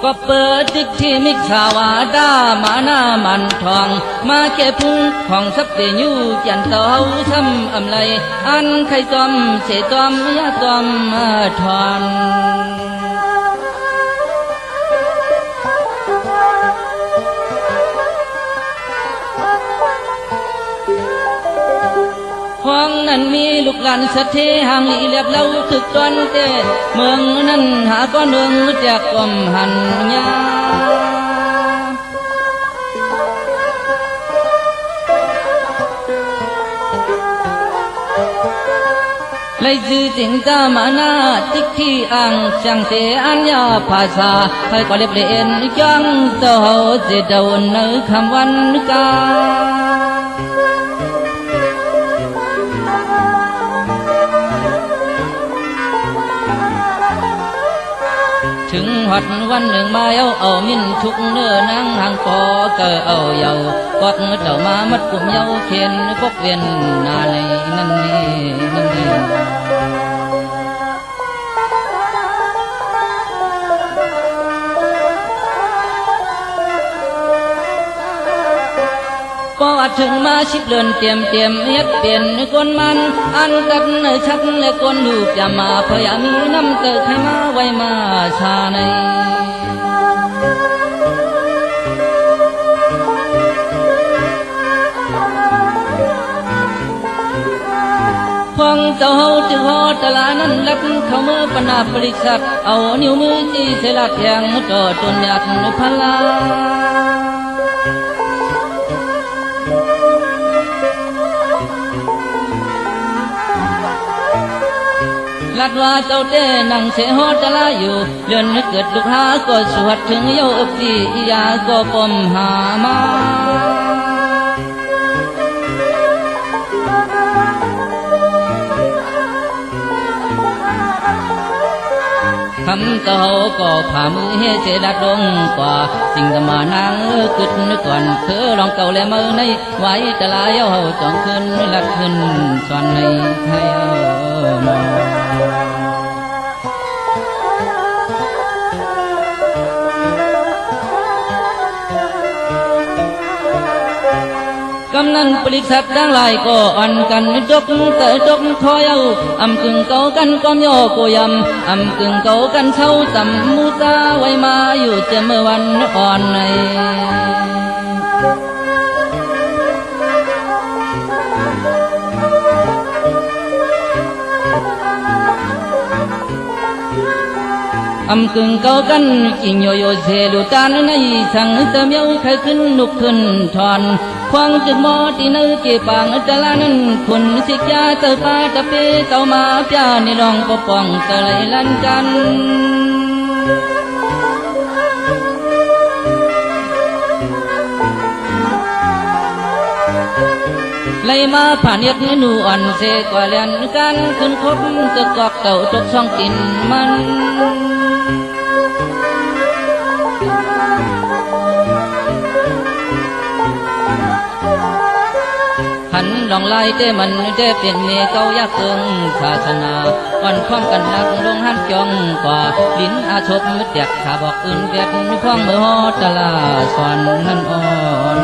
ก็เปิดดิกที่มิกสาวาดามาหน้ามันทองมาแก่พุงของสับเตยูจันเต้าช้ำอำไลอันไข่จอมเสจอมยาจอมมาทอนห้องนั้นมีลูกหลานสัตเทห่างลีเลียบเล่าถึกตอนเตเมืองนั้นหาก้อนเนืองจากกลมหันยาไล่จื้อจิงตามานาติกที่อ่างช่างเตอัญญาภาษาให้ก็เล็บเล่นยังเต้าเจดาวในคำวันกาถึงหัดวันหนึ่งมาเอามินทุกเนื้อนางห่างปอเกอเอาเยากอดเต่ามามัดกุมเยาเขียนพกเวียนนาในนั่นนี่นั่นนี่พอถึงมาชิบเลือนเตรียมเฮ็ดเปลี่ยนคนมันอันกันชักและคนลูกอย่ามาพยามีน้ำเกิดให้มาไว้มาชาในพองเจ้าเฮาจึงฮอตลานั้นรับเข้าเมื่อปนาบริษัทเอานิ้วมือจี้เสลัดแทงต่อจนหยัดพลาลัดว่าเจ้าเต้นั่งเสหอตะลาอยู่เลื่อนเกิดลูกหาก็สวดถึงเย้าอึบดียาก็ปมหามาคำเจ้าก็ผ่ามือให้เจดัดลงกว่าสิ่งธรรมานางกึดก่อนเธอลองเก่าและมือในไว้ตะลาเย้าจ้องขึ้นลัดขึ้นสอนในไทยกำนันปริษัททั้งหลายก็อ่อนกันจกแต่จกคอยเอาอำกึ่งเก่ากันก้อมโยโกยำอำกึ่งเก่ากันเช่าจำมูซาไว้มาอยู่เจเมื่อวันอ่อนในอำกึ่งเก่ากันจิงโยโยเซลูจานในสังเตมียวใครขึ้นนุกขึ้นทอนควงจึงมอที่ในเก็บปางตะลานั้นคุณสิกยาเตปาตะเปเต้ามาพิาในรองปป้องตะไลลันกันไล่มาผ่านเย็ดหนูอ่อนเสกว่าเลียนกันขึ้นคบตะกอกเต่าตกช่องกินมันหันลองไล่เต้มันเต้เป็นเมเก้ายากเกิงศาสนาอ่อนพร้อมกันนักลงหันจองกว่าลิ้นอาชบมืดเดียกขาบอกอื่นเวียดพ้องมือฮอตะลาสอนนั่นอ่อน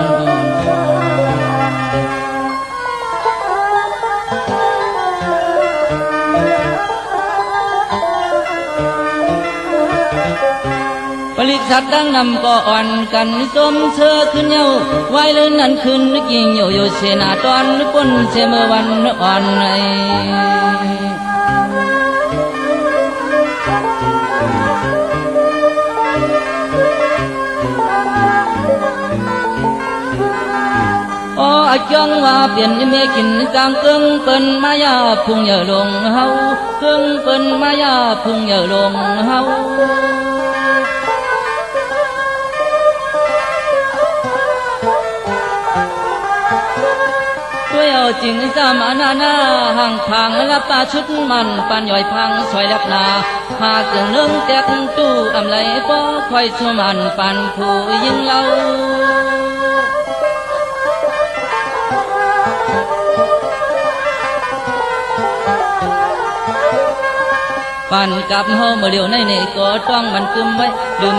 บริษัทดังนำก็อ่อนกันสมเชื่อขึ้นเย้าไว้เลยนั่นขึ้นนึกยิงโยเสนาตอนนึกคนเสเมื่อวันอ่อนไอจังว่าเปลี่ยนเมกินกลางเกิงเปิ้นมายาพุ่งเหยลงเฮาเกิงเปิ้นมายาพุ่งเหยลงเฮาด้วยเอาจริงจำอานานาห่างพังและป่าชุดมันปันย่อยพังสวยลับนาหากเกิงเลื่องแตกตู้อำไลป้อคอยชมันปันผู้ยิงเล่า ก ปันกับเฮาเมื่อเดียวในนี่ก็ต้องมันกึมไว้ลืม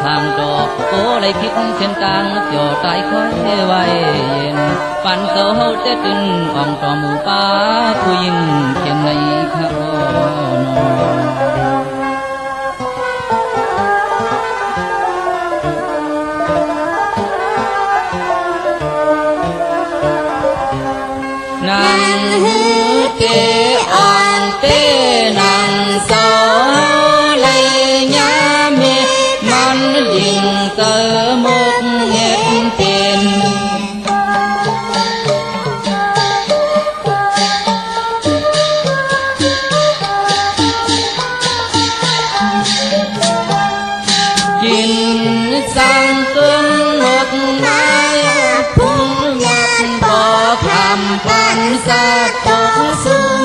ทางดอกโอ้เลยคิดเส้นกลางจ่อตายค่อยไว้เย็นปันเสาเฮาจะขึ้นอ่องต่อหมู่ป้าผู้ยิ่งเขียนในข้านังฮือเกอ่อนเตนังเสาเลยยาเมมันลิงเตอมกเห็ดเป็นกินสังเกินหมดไม้พุ่งยันพอคำปันสะตกซุ่ม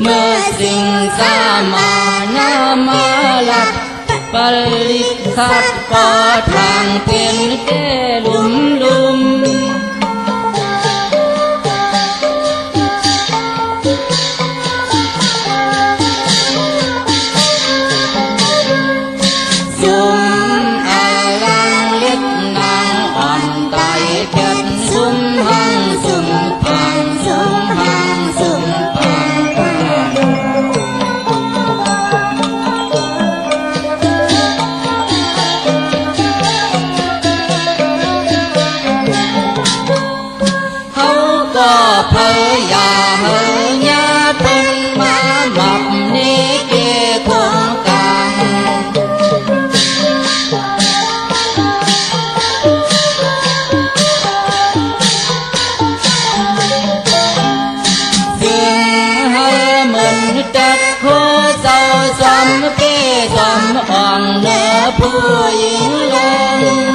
เมื่อสิ่งสามานามาลักปริสัตปอทางเป็นแก่ลุมลุมซุมอาลังเล็กนางอ่อนไตเพ็ดซุมหังซุมพังซุมหังซุมพังเขาก็พยาเฮยาเป็นมาหมับนี้เกคงกังจักโคเจ้าสมเกสมอ่อนเนื้อผู้หญิงลง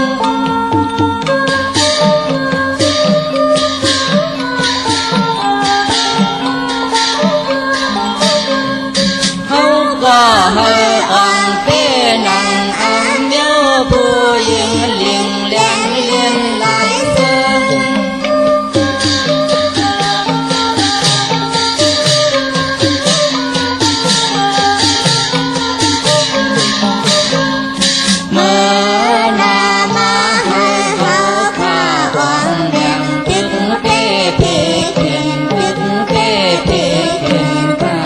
เขาก็ให้อ่อนเป้นังอันเดียวผู้หญิงเลี้ยงเลี้ยงเลี้ยงหลายเส้นเมื่อนามาให้เขาข้าอ่อนแดงจึกเป้เพ่เข็นจึกเป้เพ่เข็นข้า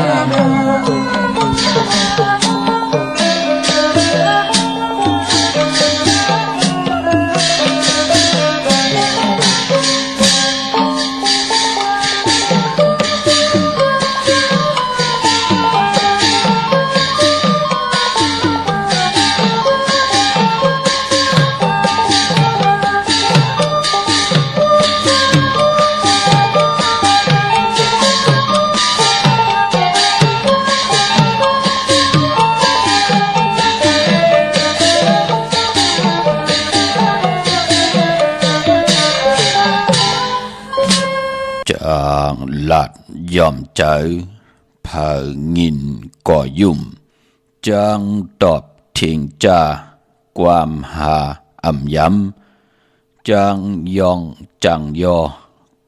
ลาดยอมเจอเผางินก่อยุ่มจังตอบเทียงจ้าความหาอ่ำย้ำจังยองจังยอ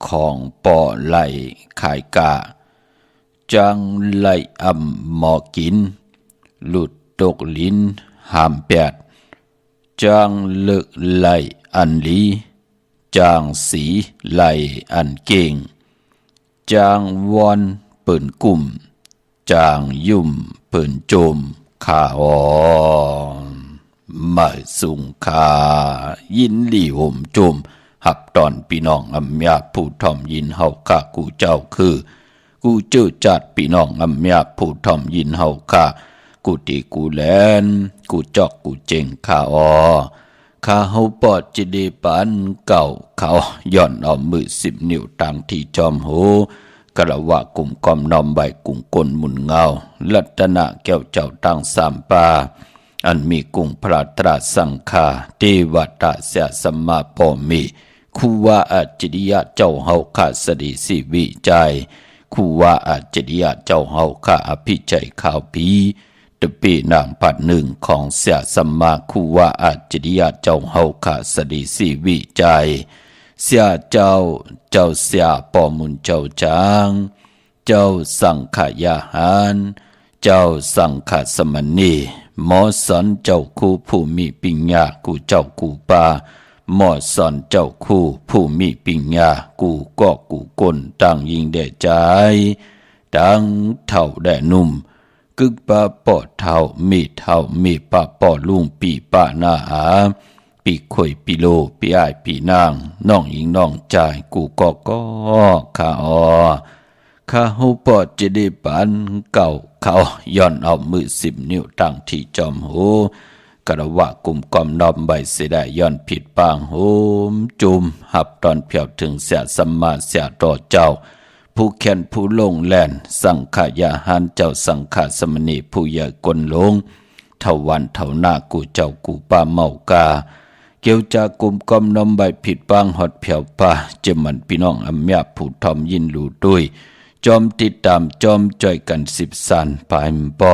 ของปอไหลขายกาจังไหลอ่ำหมอกินหลุดตกลิ้นหามแปดจังเลิกไหลอันลีจางสีไหลอันเก่งจางวอนเปิ่นกลุ่มจางยุ่มเปิ่นโจมขาอ่อนมาสุงขายินหลี่ห่มโจมหับตอนพี่น้องอำยาผู้ทอมยินเฮาข้ากูเจ้าคือกูเจ้าจัดพี่น้องอำยาผู้ทอมยินเฮาข้ากูตีกูแลนกูจอกกูเจงขาอ่อข้าเฮาปอดจิเดปันเก่าเขาย่อนเอามือ10 นิ้วต่างที่จอมโหกระวะกลุ่มกอมนอมใบกุ้งกลหมุนเงาลัตนะแก้วเจ้าตั้ง3 ปาอันมีกุ้งพระตราสังฆาเทวตาเสสมมาพอมีคูว่าอัจฉริยะเจ้าเฮาข้าสดิสิวิจัยคูว่าอัจฉริยะเจ้าเฮาข้าอภิชัยข่าวผี ตปีนางปัดหนึ่งของเสียสัมมาคูวาอาจริยาเจ้าเฮาขาสดีสีวิจัยเสียเจ้าเสียปอมุนเจ้าจางเจ้าสังขยาหารเจ้าสังขสมณีหมอสอนเจ้าคู่ผู้มีปิญญากูเจ้ากูปาหมอสอนเจ้าคู่ผู้มีปิญญากูก็กูกลต่างยิงแด่ใจดังเท่าแด่นุ่มกึกปะปอเท่ามีเท่ามีปะปอลุงปีปะหน้าหาปีข่อยปีโลปีอ้ายปีนางน้องหญิงน้องใจกูก็ข้าข้าหูปอดจะได้ปันเก่าเขาย้อนเอามือ10 นิ้วตั้งที่จอมหูกระวะกลุ่มกอมนอมใบเสียได้ย้อนผิดปางโหมจุมหับตอนเพียวถึงเสียสัมมาเสียต่อเจ้าผู้แค้นผู้ลงแลนสังขายาหันเจ้าสังขารสมณีผู้ใหญ่กลลงเท่าวันเท่าหน้ากูเจ้ากูป้าเมากาเกี่ยวจากกลุ่มกอมนอมใบผิดปางหอดเพียวป่าเจมันพี่น้องอำยาผู้ทอมยินรู้ด้วยจอมติดตามจอมจ่อยกัน10 สันปายมปอ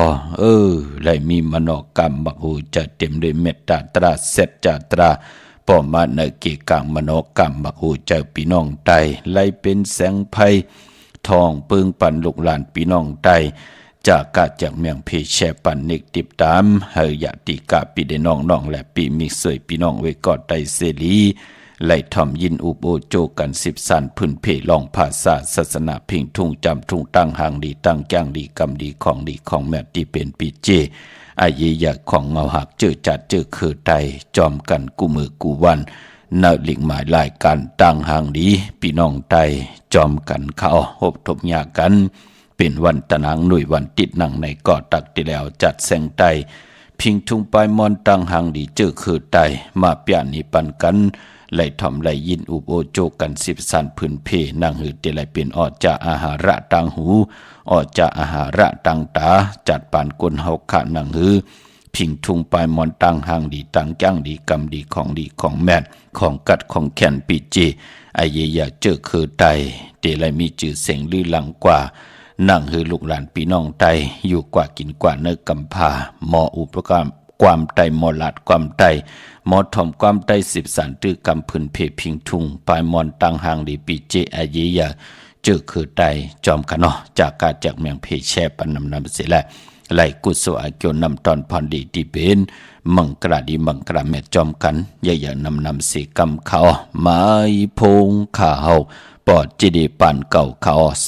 ไลมีมโนกรรมบักหูจะเต็มด้วยเมตตาตราเสจจาตราปอมาเนกีกังมโนกรรมบักหูเจ้าพี่น้องไตไลเป็นแสงไพทองปึงปันลูกหลานพี่น้องไตจากกาจากเมียงเพแชปันนิกติดตามเฮยะติกาปีเดน้องและปีมิสวยพี่น้องไว้กอดไตเสรีไล่ทอมยินอุโบโจกัน10 สันพื้นเพลองภาษาศาสนาพิงทุ่งจำทุ่งตั้งหางดีตั้งจ้างดีกำดีของแม่ที่เป็นปีเจอาเยยะของเงาหักเจอจัดเจอคือไตจอมกันกูมือกูวันนาหลิงหมายลายการตั้งหางดีพี่น้องไตจอมกันเขาหบทบยากันเป็นวันตะนางหน่วยวันติดหนังในก่อตักที่แล้วจัดแสงไตพิงทุ่งปลายมอนตั้งหางดีเจอคือไตมาเปียนิปันกันไล่ทอมไล่ยินอุโบโจกัน10 สันพื้นเพนางหือเตไลเป็นออจาอาหาระตังหูออจาอาหาระตังตาจัดปานกลเฮาขะนางหือพิงทุงปลายมอนตังหางดีตังจ้างดีกำดีของแม่นของกัดของแขนปีเจไอเยยาเจอคือไตเตไลมีจื่อเสียงลือหลังกว่านั่งหือลูกหลานพี่น้องไตอยู่กว่ากินกว่าเนื้อกำพาหมออุปกรณ์ความไตหมอหลาดความไตหมอถมความไต10 สันตื้อกำพื้นเพพิงทุงปลายมอนตังหางดีปีเจอาเยียเจอคือไตจอมกันเนาะจากการจากเมียงเพแช่ปันนำเสียแหละไหลกุศลอาเกียวนำตอนพรดีที่เป็นมังกราดีมังกราแม่จอมกันอย่านำเสียกำเขาไม้พงข่าวปอดจีดีปันเก่าเขา0649649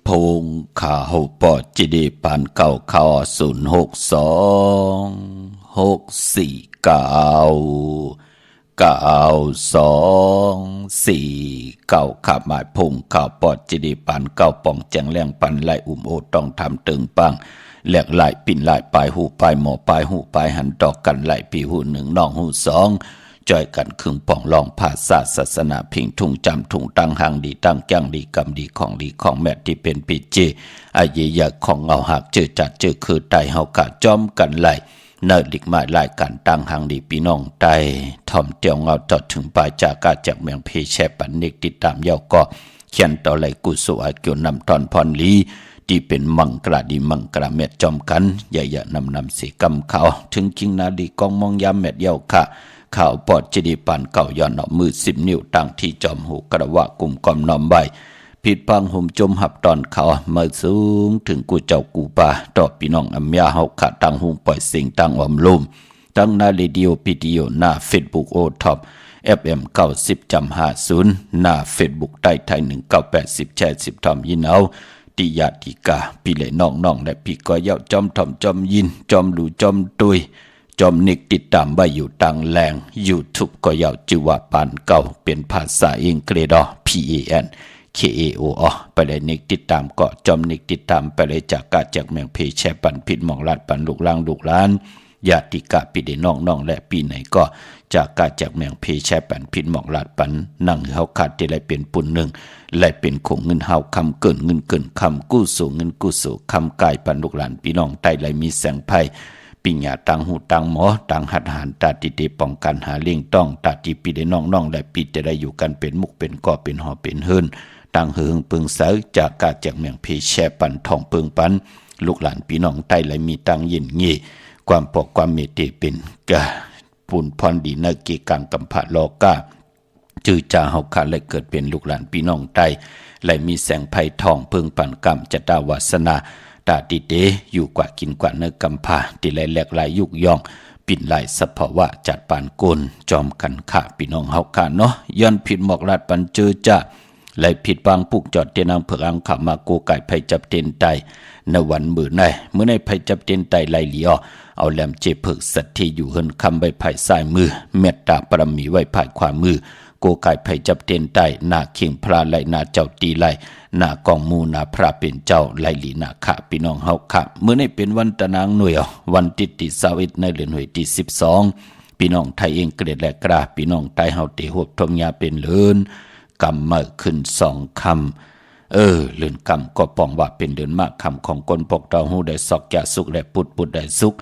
พงขาหกปอจิดีปานเก่าเขา06264ขับหมายพงข่าวปอดจิดีปานเก่าป่องแจงแรงปันไหลโอต้องทำตึงปังแหลกไหลปิ่นไหลปลายหูปลายหมอปลายหูปลายหันดอกกันไหลปีหูหนึ่งน้องหูสองจอยกันครึ่งป่องลองภาษาศาสนาพิงทุ่งจำทุ่งตั้งหางดีตั้งแก้งดีกำดีของแม่ที่เป็นปีเจอาเยยะของเอาหักเจอจัดเจอคือไตเฮากะจอมกันไหลเนิดลิกมาหลายการตั้งหางดีพี่น้องไตถ่อมเตียวเงาจอดถึงปลายจากาจากเมืองเพแชปันนิกติดตามเย้าก็เขียนต่อไหลกุศลเกี่ยวนำตอนพรลีที่เป็นมังกรดีมังกรเม็ดจอมกันอย่านำสีกำเขาถึงจิงนาดีกองมองยามเม็ดเย้าค่ะข่าวปอดจิดีปานเก่าย้อนเอามือ10 นิ้วตั้งที่จอมหูกระวะกลุ่มกอมน้อมใบผิดพังห่มจมหับตอนเขามาสูงถึงกูเจ้ากูป่าต่อพี่น้องอัมยาเฮาขาตั้งหุงปล่อยสิ่งตั้งอมลุ่มตั้งหน้าเรดิโอพิดีโอหน้าเฟซบุ๊กโอท็อป FM 90.50หน้าเฟซบุ๊กใต้ไทย1980แชร์10ทอมยินเอาติยาติกาพี่เลยน้องและพี่ก็เย้าจอมทอมจอมยินจอมหลูจอมตุยจอมนิกติดตามไว้อยู่ต่างแหล่ง YouTube ก็เย้าชื่อว่าปานเก่าเป็นภาษาอังกฤษPANKAO ไปเลยนิกติดตามก็จอมนิกติดตามไปเลยจากกาจากเมืองเพแชปันผิดหมองลาดปันลูกล้างลูกล้านญาติกาปีเดน้องและปีไหนก็จากกาจากเมืองเพแชปันผิดหมองลาดปันนั่งเฮาขาดที่ไรเป็นปุ่นหนึ่งและเป็นคงเงินเฮาคำเกินเงินเกินคำกู้สู่เงินกู้สู่คำกายปันลูกหลานพี่น้องใต้ไรมีแสงไพ่ปิญญาตังหูตังหมอตังหัดหารตาติเตป้องกันหาเลี้ยงต้องตาติปีเดน้องและปีจะได้อยู่กันเป็นมุกเป็นก่อเป็นหอเป็นเฮิรนตังเฮืองปึงเสาจากกาจากเมืองเพแชปันทองปึงปันลูกหลานพี่น้องใต้ไหลมีตังยินงี้ความปกความเมตตาเป็นกะปุ่นพรดีนาเกกังกัมภะโลกาจื้อจาเฮาขาเลยเกิดเป็นลูกหลานพี่น้องใต้ไหลมีแสงไผ่ทองเพิ่งปันกรรมจะดาวาสนาตาติเตอยู่กว่ากินกว่าเนื้อกำพาติไหลแหลกไหลยุกย่องปิ่นไหลสภาวะจัดปานกุลจอมกันข่าพี่น้องเฮาขาเนาะย้อนผิดหมอกลาดปันเจอจ้าไหลผิดบางปุกจอดเตนางเผือกอังขับมาโกไก่ไผ่จับเตนไตในวันมื้อในเมื่อในไผ่จับเตนไตไหลเหลียวเอาแหลมเจเผือกสัตที่อยู่เฮินคำใบไผ่ซ้ายมือเมตตาปรมีไว้ภายขวามือโกไก่ไผ่จับเตนไตหน้าเคียงพระไหลหน้าเจ้าตีไหลหน้ากองมูหน้าพระเป็นเจ้าไหลหลีหน้าขะพี่น้องเฮาขะเมื่อในเป็นวันตะนางหน่วยวันที่21ในเดือนหวยที่12พี่น้องไทยเองเกลียดและกราพี่น้องไทยเฮาเตหบทมยาเป็นเลินกำมาขึ้น2 คำเลื่อนกำก็ป้องว่าเป็นเดือนมากคำของคนปกเตาหูได้สอกแก่สุขและปุดได้สุข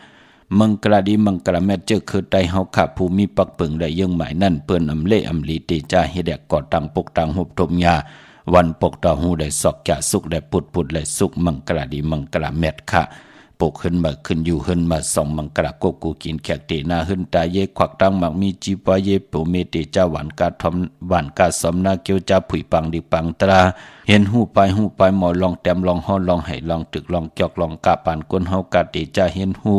มังกรดีมังกรแม่เจ้าคือไตเฮาขาภูมิปักเปิงได้ยังหมายนั่นเปิ้นอำเละอำลีติจาเฮแดกก่อตังปกตังหุบทมยาวันปกเตาหูได้สอกแก่สุขและปุดและสุขมังกรดีมังกรแม่ค่ะปกขึ้นมาขึ้นอยู่ขึ้นมาส่องมังกรโกกูกินแขกเตนาขึ้นตาเยควักตังมักมีจีปะเยปูเมติจาหวานกาทอมหวานกาสมนาเกียวจาผุยปังดิปังตราเห็นหูไปหมอลองแต้มลองฮ้อนลองไหลองตึกลองจอกลองกาปานก้นเฮากาติจาเห็นหู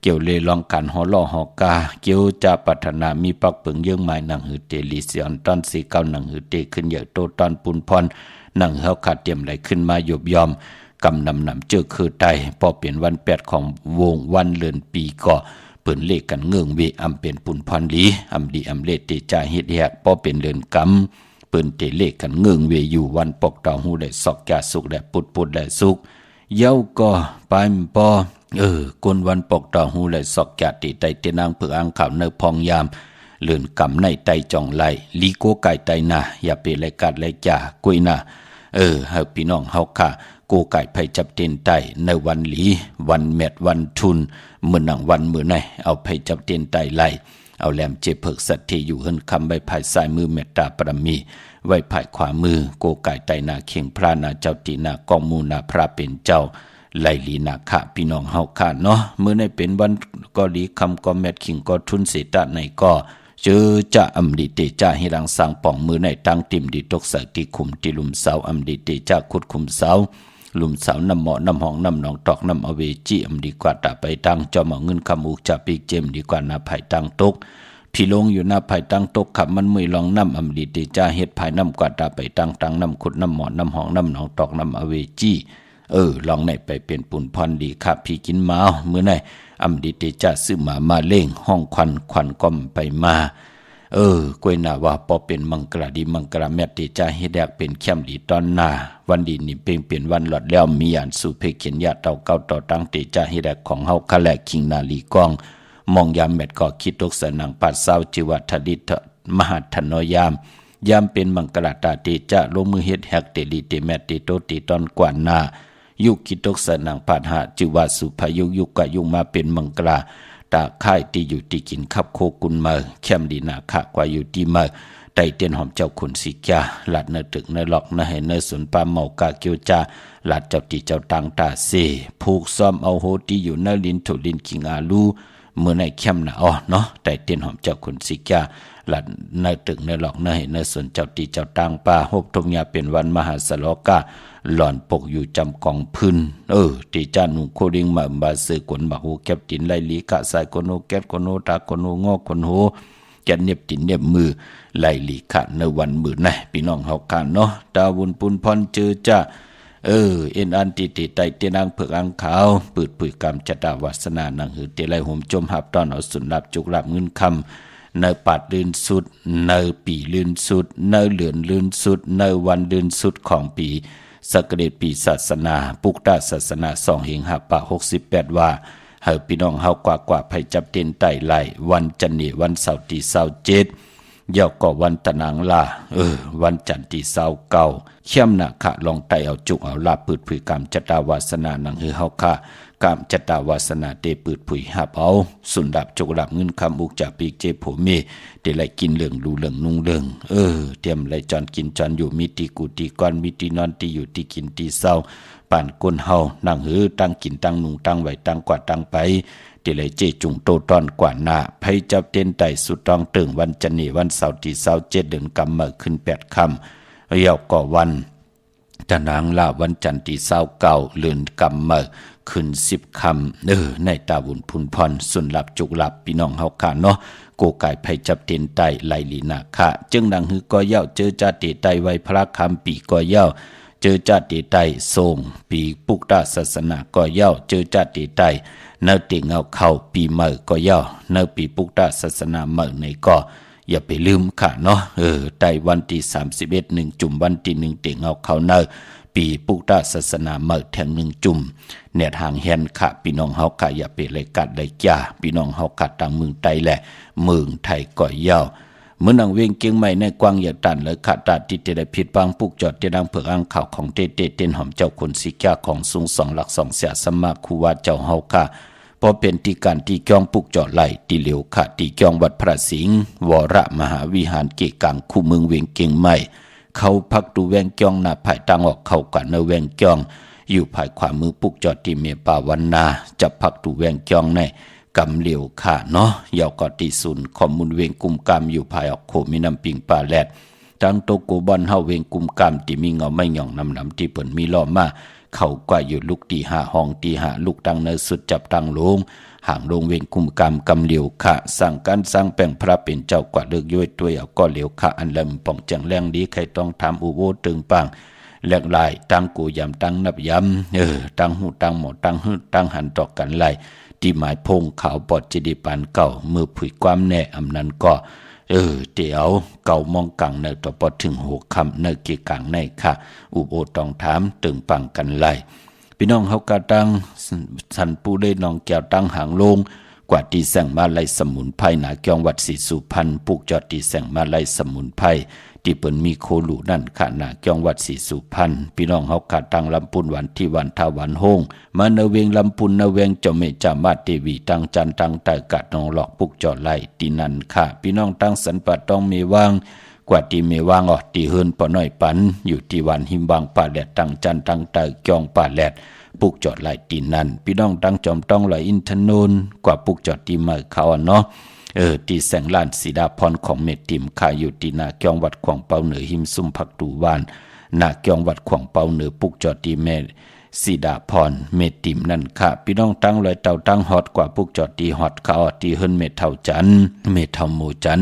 เกี่ยวเลลองกันหอล่อหอกาเกี่ยวจาปัฒนามีปักเปิงเยื่องไม้หนังหือเตลิเสียนตอนสีเก้าหนังหือเตขึ้นเยอะโตตอนปุนพรหนังเฮาขาดเตรียมไหลขึ้นมาหยบยอมกำนำเจอคือไตพอเปลี่ยนวัน8ของวงวันเลือนปีก็เปิ่นเลขกันเงื่องเวอำเป็นปุนพรลีอำดีอำเลเตจาเฮ็ดแฮกพอเป็นเลือนกำเปิ่นเตเลขกันเงื่องเวอยู่วันปกเตาหูได้สอกแก่สุขและปุดและสุขเย้าก็ไปปอกวนวันปกเตาหูและสอกแก่ติไตเตนางเผือกอังข่าวเนพองยามเลือนกำในไตจ่องไหลลีโกไก่ไตนาอย่าเปไรกัดไรจ่ากุยนาเฮาพี่น้องเฮาค่ะโกไก่ไผ่จับเต็นไตในวันหลีวันเม็ดวันทุนมื้อหนังวันมื้อไหนเอาไผ่จับเต็นไตไล่เอาแหลมเจเพิกสัตที่อยู่เฮินคำใบไผ่ซ้ายมือเมตตาปรมีไว้ไผ่ขวามือโกไก่ไตนาเคียงพระนาเจ้าตีนากองมูนาพระเป็นเจ้าไล่ลีนาคะพี่น้องเฮาค่ะเนาะมื้อในเป็นวันก็หลีคำก็เม็ดขิงก็ทุนเสตะในก็เจอจะอำดิเตจาให้รังสร้างป่องมือในตั้งติ่มดิตกใส่ที่คุมที่ลุมเสาอำดิเตจาขุดคุมเสาลุมเสาน้ำหมอน้ำห้องน้ำหนองตอกน้ำอเวจีอำดีกว่าตาไปตั้งจอมเอาเงินคำอุกจะปีกเจมดีกว่านาไผ่ตั้งตก พี่ลงอยู่หน้าภายตั้งตกขับมันมือลองน้ำอำลีเตจ้าเฮ็ดภายน้ำกวาดตาไปตั้งน้ำขุดน้ำหมอนน้ำหองน้ำหนองตอกน้ำอเวจีลองในไปเป็นปุ่นพรดีครับพี่กินมาเมื่อไหนอำลีเตจ้าซื้อมาเล่งห้องควันก้มไปมากวยนาว่าพอเป็นมังกรดีมังกรแม่เตจ้าเฮ็ดแดกเป็นเข้มดีตอนหน้าวันดีนี่เป็นวันหลอดแล้วมีอันสู่เพเขียนยาเต่าเก้าต่อตั้งเตจ้าเฮ็ดแดกของเฮาคะแลคิงนาลีกองมองยามแมดก็คิดตกสนังปัดเศร้าจิวัฒดิตมหัทนยามเป็นมังกรตาเตจ้าลงมือเฮ็ดแฮกเตลีเตแมเตโตเตตอนกว่านายุคคิดตกสนังปัดหาจิวาสุภยุกกะยุมาเป็นมังกรตาค่ายที่อยู่ที่กินขับโคกุนมาเข้มดีนาขะกว่าอยู่ที่มาไตเตียนหอมเจ้าขุนสิกาหลัดเนตึกเนหลอกเนให้เนสนปาเมากาเกียวจาหลัดเจ้าตีเจ้าตังตาเซผูกซ้อมเอาโหที่อยู่เนลินถุลินคิงอาลูเมื่อในเข้มนะเนาะไตเตียนหอมเจ้าขุนสิกาหลัดเนตึกเนหลอกเนให้เนสนเจ้าตีเจ้าตังปาหบทงยาเป็นวันมหาสโลกาหล่อนปกอยู่จำกองพื้นตีจ้าหนุ่มโคดิงมาบาเสือกวนบักหูแคบตินไลลีกะสายโกโนแก๊สโกโนตาโกโนงอกโกโนแกเน็บตินเน็บมือไลลีกะในวันมือไหนพี่น้องเฮากันเนาะดาวุนปุนพรเจอจ้าเอ็นอันติไตเตนางเผือกอังขาวปืดปุยกรรมจตาวาสนานังหือเตไลห่มจมหับตอนเอาสุนลับจุกลับเงินคำเนปัดลื่นสุดเนปีลื่นสุดเนเหลือนลื่นสุดเนวันลื่นสุดของปีสักเดชปีศาสนาปุกตาศาสนา2 หิงหาปะ68ว่าเฮาพี่น้องเฮากว่าภัยจับเต็นไต่ไหลวันจันทร์วันเสาร์ที่27ยาวก็วันตะนางลาวันจันทร์ที่29เข้มนะขะลองไตเอาจุกเอาลาปืดผุยกรรมจตาวาสนานังหือเฮาค่ะกรรมจตาวาสนาเตปืดผุยหับเอาสุนดับจุกดับเงินคำอุกจากปีกเจโผเมเตไลกินเหลืองดูเหลืองนุ่งเหลืองเตรียมไลจอนกินจอนอยู่มีตีกูตีก้อนมีตีนอนตีอยู่ตีกินตีเศร้าป่านก้นเฮานั่งหือตั้งกินตั้งนุ่งตั้งไหวตั้งกวาดตั้งไปเตไลเจจุงโตตอนกว่าหน้าไผจับเต้นไต่สุดตองตึงวันจันทร์วันเสาร์ที่27เดือนกำเมื่อขึ้น8 ค่ำยาวก็วันตะนางลาวันจันทร์ที่29เดือนกำเมื่อขึ้น10 ค่ำในตาบุญพุนพรสุนลับจุกลับพี่น้องเฮาค่ะเนาะโกไก่ไผจับเต้นไต่ไลลีนาคะจึงดังหือก็เย้าเจอจ่าเตไตไว้พระคำปีก็เย้าเจอจ่าเตไตส่งปีปุกตาศาสนาก็เย้าเจอจ่าเตไตเนติเงาเข้าปีเมื่อก็เย้าเนปีปุกตาศาสนาเมื่อในก็อย่าไปลืมค่ะเนาะไตวันที่31 1 จุ่มวันที่1เตเงาเข้าเนปีปุกตาศาสนาเมื่อแทง1 จุ่มเน็ตห่างแฮนค่ะพี่น้องเฮาค่ะอย่าไปเลยกัดเลยจ้าพี่น้องเฮากัดต่างเมืองไทยแหละเมืองไทยก็เย้าเมื่อนังเวียงเกียงใหม่ในกวางอย่าตันเลยขาดตัดที่จะได้ผิดบางปุกจอดที่ดังเผือกอังข่าวของเตเต้นหอมเจ้าคนสิกาของสูง2 หลัก 2 เสียสมาคูวาเจ้าเฮาค่ะพอเป็นที่การที่จ้องปุกจอดไหลที่เหลียวค่ะที่จ้องวัดพระสิงห์วรมหาวิหารเกกังคู่เมืองเวียงเกียงใหม่เขาพักดูแวงจ้องหน้าภายตั้งออกเข้ากันในแวงจ้องอยู่ภายขวามือปุกจอดที่เมป่าวันนาจะพักดูแวงจ้องในกำเหลียวค่ะเนาะยาวกอติศูนย์ข้อมูลเวงกุมกามอยู่ภายออกโคมีน้ำปิงปลาแลดตั้งโตโกบอนเฮาเวงกุมกามที่มีเงาไม่หย่องน้ำที่เปิ่นมีล้อมาเขาก็อยู่ลูกตีหาห้องตีหาลูกตั้งเนสุดจับตั้งลงห่างลงเวงกุมกามกำเหลียวค่ะสั่งการสร้างแป่งพระเป็นเจ้ากว่าเลิกย้อยตัวเอาก็เหลียวค่ะอันลำป่องจังแรงดีใครต้องทำอุโบตึงปังแหลกลายตั้งกูยำตั้งนับยำตั้งหูตั้งหมอตั้งหื้อตั้งหันต่อกันไหลที่หมายพงขาวปอดจิดิปานเก่ามือผุยความแน่อำนั้นก็เดี๋ยวเก่ามองกังในต่อปอถึง6 คำในเกี่กังในค่ะอุโบต้องถามตึงปังกันไหลพี่น้องเฮากะตั้งสันปูได้น้องแก้วตั้งหางลงกว่าตีแสงมาไลสมุนไพรหนาเกียงวัดศรีสุพรรณปุกจอดตีแสงมาไลสมุนไพรที่เปิ้นมีโคลูนั่นค่ะหนาเกียงวัดศรีสุพรรณพี่น้องเฮากะตั้งลำปุนวันที่วันทาวันโฮงมาเนเวงลำปุนเนเวงเจ้าเมจามาเทวีตั้งจันตั้งแต่กะนองหลอกปุกจอดไลตีนั่นค่ะพี่น้องตั้งสันปะต้องมีวางกว่าที่เมวางตีเฮินปอน้อยปันอยู่ที่วันหิมบางป่าแลดตั้งจันตั้งแต่เกียงป่าแลดปุกจอดไหลตีนั่นพี่น้องตั้งจอมต้องไหลอินทนนกว่าปุกจอดตีเมื่อเขาเนาะตีแสงล้านสีดาพรของเมติมขายอยู่ตีนาเกียงวัดขวางเปาเหนือหิมซุ่มผักตูวานนาเกียงวัดขวางเปาเหนือปุกจอดตีเม สีดาพรเมติมนั่นค่ะพี่น้องตั้งลอยเต่าตั้งฮอดกว่าปุกจอดตีฮอดเขาตีเฮินเมเท่าจันเมเท่าหมู่จัน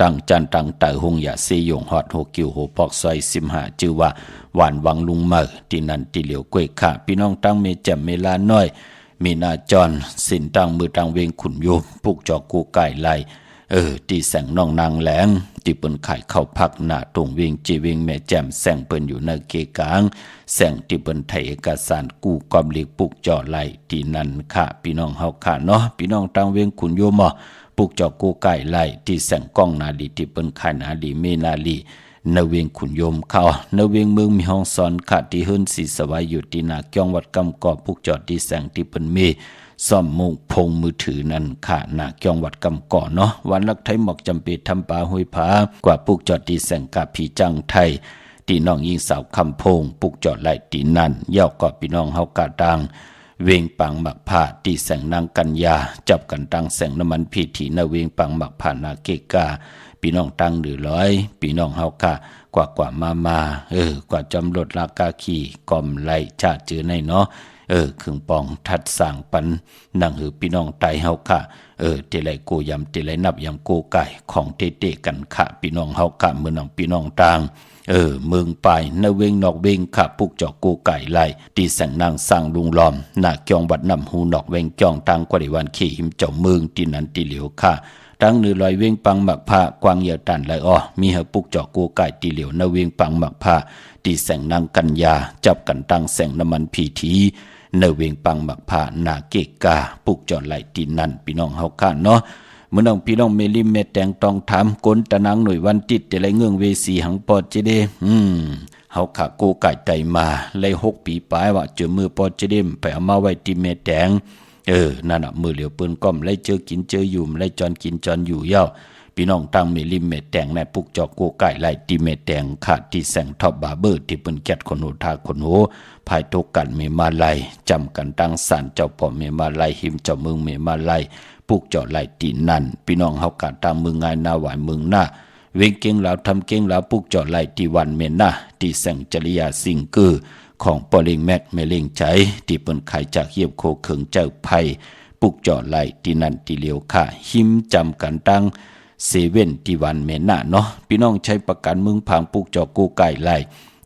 ตั้งจันตั้งเต่าหงยาเซยงฮอดโหกิวโหปอกซอย15ชื่อว่าหวานวังลุงเมอที่นั่นที่เหลียวกล้วยค่ะพี่น้องตั้งเมแจ่มเมลาน้อยมีนาจรสินตั้งมือตั้งเวงขุนโยมปุกจอกูไก่ไลที่แสงน้องนางแหลงที่เปิ้นขายเข้าพักหน้าตรงเวียงจีเวียงแม่แจ่มแสงเปิ้นอยู่ในเกกลางแสงที่เปิ้นไทยเอกสารกู้กอมเล็กปุกจ่อไหลที่นั่นค่ะพี่น้องเฮาค่ะเนาะพี่น้องตังเวียงขุนโยมปุกจ่อกูไก่ไหลที่แสงกล้องนาลีที่เปิ้นขายนาลีเมนาลีนเวียงขุนโยมเขานเวียงเมืองมีห้องสอนค่ะที่เฮิรนศรีสวายอยู่ที่นาเกียงวัดกำกอบปุกจ่อที่แสงที่เปิ้นมีซ่อมมุงพงมือถือนั่นค่ะนาเกียงวัดกำก่อเนาะวันลักไทยหมอกจำปีทำปาห้วยผากว่าปุกจอดที่แสงกาผีจังไทยที่น้องยิงสาวคำพงปุกจอดไหลตีนั่นเย่าก็พี่น้องเฮากาดังเวงปังหมักผ้าที่แสงนางกัญญาจับกันตั้งแสงน้ำมันพีถีนาเวงปังหมักผ้านาเกกาพี่น้องตั้งหรือร้อยพี่น้องเฮากากว่ามา กว่าจำรถลากาขี่กอมไหลชาเจอในเนาะขึงปองทัดสร้างปันนั่งหือพี่น้องไตเฮาค่ะเตไลโกยำเตไลนับยำโกไก่ของเตกันค่ะพี่น้องเฮาค่ะเมืองน้องพี่น้องต่างเมืองปลายนเวงนอกเวงค่ะปุกจอกโกไก่ไล่ตีแสงนางสร้างลุงล้อมหน้าเกียงวัดนำหูนอกเวงจองทางกว่าได้วันขี่หิมเจ้าเมืองที่นั้นที่เหลียวค่ะตั้งนือลอยเวงปังหมักผ้ากวางเหยียวตันไหลมีเฮาปุกจอกโกไก่ตีเหลียวนเวงปังหมักผ้าตีแสงนางกัญญาจับกันตั้งแสงน้ำมันพีทีเนเวงปังหมักผ้านาเกกาปุกจอดไหลตีนั่นพี่น้องเฮาค่ะเนาะเมื่อน้องพี่น้องเมลิมเมแตงตองถามกนตะนางหน่วยวันติดแต่ไรเงื่องเวสีหังปอดเจเดเฮาขาโกไก่ไตมาเลย6 ปีปลายว่าเจอมือปอดเจเดมไปเอามาไว้ที่เมแตงนั่นน่ะมือเหลียวปืนก้อมไล่เจอกินเจออยู่ไล่จอนกินจอนอยู่เย้าพี่น้องตั้งเมลิมเมแตงในปุกจอกโกไก่ไล่ที่เมแตงขาดที่แสงท็อปบาร์เบอร์ที่เปิ้นแกดคนโหทาคนโหภายตกกันเมมาไลจำกันตั้งศาลเจ้าพ่อเมมาไลหิมเจ้าเมืองเมมาไลปุกจอดไหลตีนั่นพี่น้องเฮากาตามเมืองงายนาหวายเมืองหน้าเวงเก่งแล้วทำเก่งแล้วปุกจอดไหลตีวันเมน่าที่แสงจริยาสิงกือของปอลิงแม็กเมลิงใจที่เปิ้นขายจากเฮียบโคเขิงเจ้าไผ่ปุกจอดไหลตีนั่นตีเหลียวค่ะหิมจำกันตั้งเซเว่นที่วันเมน่าเนาะพี่น้องใช้ประกันเมืองพังปุกจอกูไก่ไหล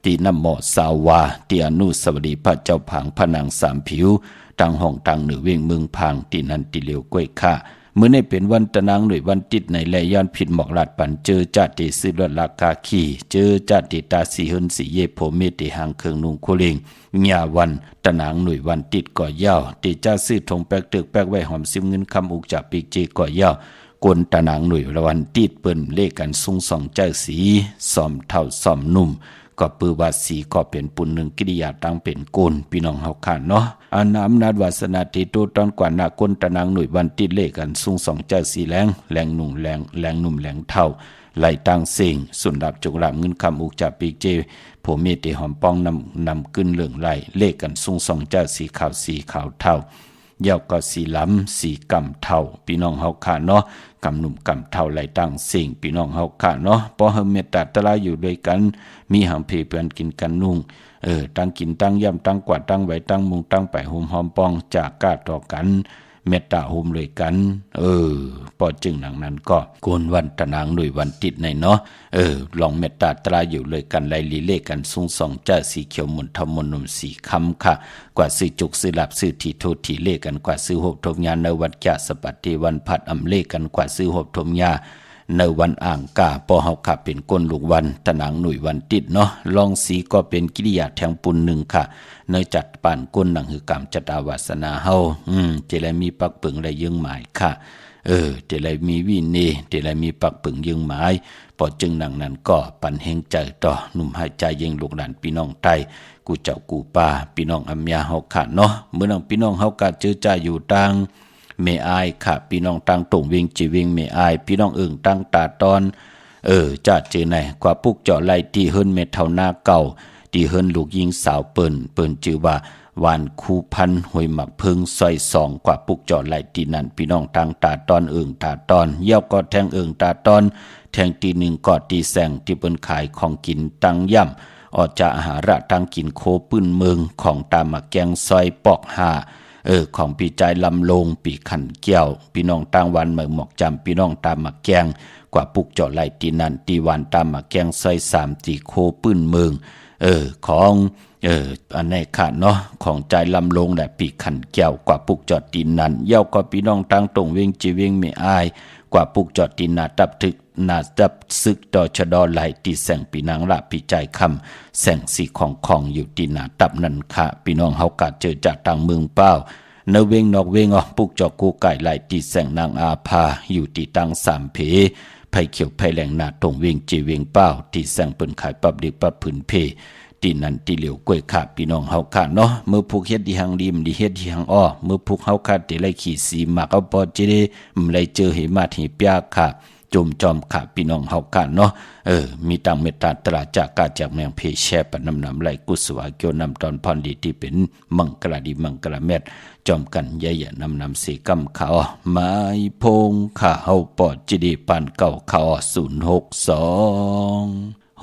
ตีน้ำหมอสาวาตีอนุสวรีพระเจ้าผางพระนางสามผิวตั้งห้องตั้งหนือเวียงเมืองพังตีนันตีเหลียวกล้วยค่าเมื่อในเป็นวันตะนางหน่วยวันติดในแลย้อนผิดหมอกลาดปันเจอจัดติซื้อรถลากาขี่เจอจัดติตาสีเฮินสีเย่โผเมติหางเคืองนุงโคเลงญาวันตะนางหน่วยวันติดก่อยาวติจ้าซื้อทงแปกตึกแปกไว้หอมซิมเงินคำอุกจากปีกเจก่อยาวกวนตะนางหน่วยวันติดเปิ้นเลขกันซุงสองเจ้าสีซ่อมเท่าซ่อมนุ่มก็ปือว่าสีก็เป็นปุ่นหนึ่งกิริยาตั้งเป็นโกนพี่น้องเฮาค่ะเนาะอาน้ำนาดวาสนาติโตตอนกว่าหน้าก้นตะนางหน่วยวันติดเลขกันสูง2เจ้าสีแรงหนุ่มแรงหนุ่มแรงเท่าไหลตั้งเสียงสุนดับจุกลาบเงินคำอุกจากปีกเจผมเมติหอมป้องนำขึ้นเหลืองไหลเลขกันสูง2เจ้าสีขาวเท่ายาวก็สีล้ำสีกำเท่าพี่น้องเฮาค่ะเนาะกำหนุ่มกำเท่าไหลตั้งสิ่งพี่น้องเฮาค่ะเนาะพอเฮาเมตตาตะลาอยู่ด้วยกันมีหางเพเพื่อนกินกันนุ่งตั้งกินตั้งย่ำตั้งกวาดตั้งไว้ตั้งมุงตั้งไปโฮมหอมปองจากกาต่อกันเมตตาโฮมเลยกันพอจึงหนังนั้นก็โกนวันตะนางหน่วยวันติดในเนาะลองเมตตาตราอยู่เลยกันไล่ลีเลขกันสูงสองจ้าสีเขียวมุนทมนมสีคำค่ะกว่าซื้อจุกซื้อหลับซื้อทีโททีเลขกันกว่าซื้อหบทมยาในวัดแก่สปัตติวันพัดอำเลขกันกว่าซื้อหบทมยาในวันอ่างกาพอเฮาขับเป็นก้นลูกวันตะนางหน่วยวันติดเนาะลองสีก็เป็นกิริยาแทงปุ่นหนึ่งค่ะเนยจัดป่านก้นหนังหือกรรมจัดาวาสนาเฮาเจไรมีปักปึงไรยึงหมายค่ะเจไรมีวินีเจไรมีปักปึงยึงหมายพอจึงหนังนั้นก็ปันเฮงใจต่อหนุ่มหายใจยิงลูกหลานพี่น้องไตกูเจ้ากูป่าพี่น้องอัมยาเฮาค่ะเนาะเมื่อน้องพี่น้องเฮากะเจอใจอยู่ต่างเมอายค่ะพี่น้องตั้งตรงเวงจีเวงเมอายพี่น้องตั้งตาตอนจะเจอไหนกว่าปุกเจาะไหลที่เฮิรนเมเท่าหน้าเก่าที่เฮิรนลูกยิงสาวเปิ้นชื่อว่าวานคูพันหวยหมักพึงซอย2กว่าปุกเจาะไหลที่นั่นพี่น้องตั้งตาตอนตาตอนเย้าก็แทงตาตอนแทงตี1ก็ตีแสงที่เปิ้นขายของกินตั้งย่ำ ออกจากอาหาระตังกินโคปื้นเมืองของตามมาแกงซอยปอกหาของพี่ใจลำลงปีขันเกี้ยวพี่น้องต่างวันเมืองหมอกจำพี่น้องตามมาแกงกว่าปุกเจาะไหลตีนันตีวันตามมาแกงซอย3ตีโคปื้นเมืองของอันไหนค่ะเนาะของใจลำลงและปีขันแก้วกว่าปุกจอดตีนนั้นเย้าก็พี่น้องตั้งตรงเวงจีเวงไม่อายกว่าปุกจอดตีนนาตับถึกนาตับซึกดอชดอไหลตีแสงปีนางละปีใจคำแสงสีของอยู่ตีนาตับนั่นค่ะพี่น้องเฮากาเจอจากต่างเมืองเป้าเนเวงนอกเวงปุกจอกูไก่ไหลตีแสงนางอาภาอยู่ตีตัง3 เพไผ่เขียวไผ่แหลงนาตรงเวงจีเวงเป้าตีแสงเปิ้นขายปับดิบปับผืนเพตีนันตีเหลียวกล้วยขาพี่น้องเฮาขาเนาะเมื่อผูกเฮ็ดดีหังดีมดีเฮ็ดดีหังอ้อเมื่อผูกเฮาขาติไลขี่สีมากเอาปอจิได้ไลเจอเหมาที่ปยาขาจุ่มจอมขาพี่น้องเฮาขาเนาะมีตังเมตตาตราจากกาจากแมงเพแชปนำไหลกุศวาเกี่ยวนำตอนพรดีที่เป็นมังกลาดีมังกลาเม็ดจอมกันใหญ่นำสีกำขาวไม้พงขาเฮาปอจิได้ปานเก่าขาว062 649 92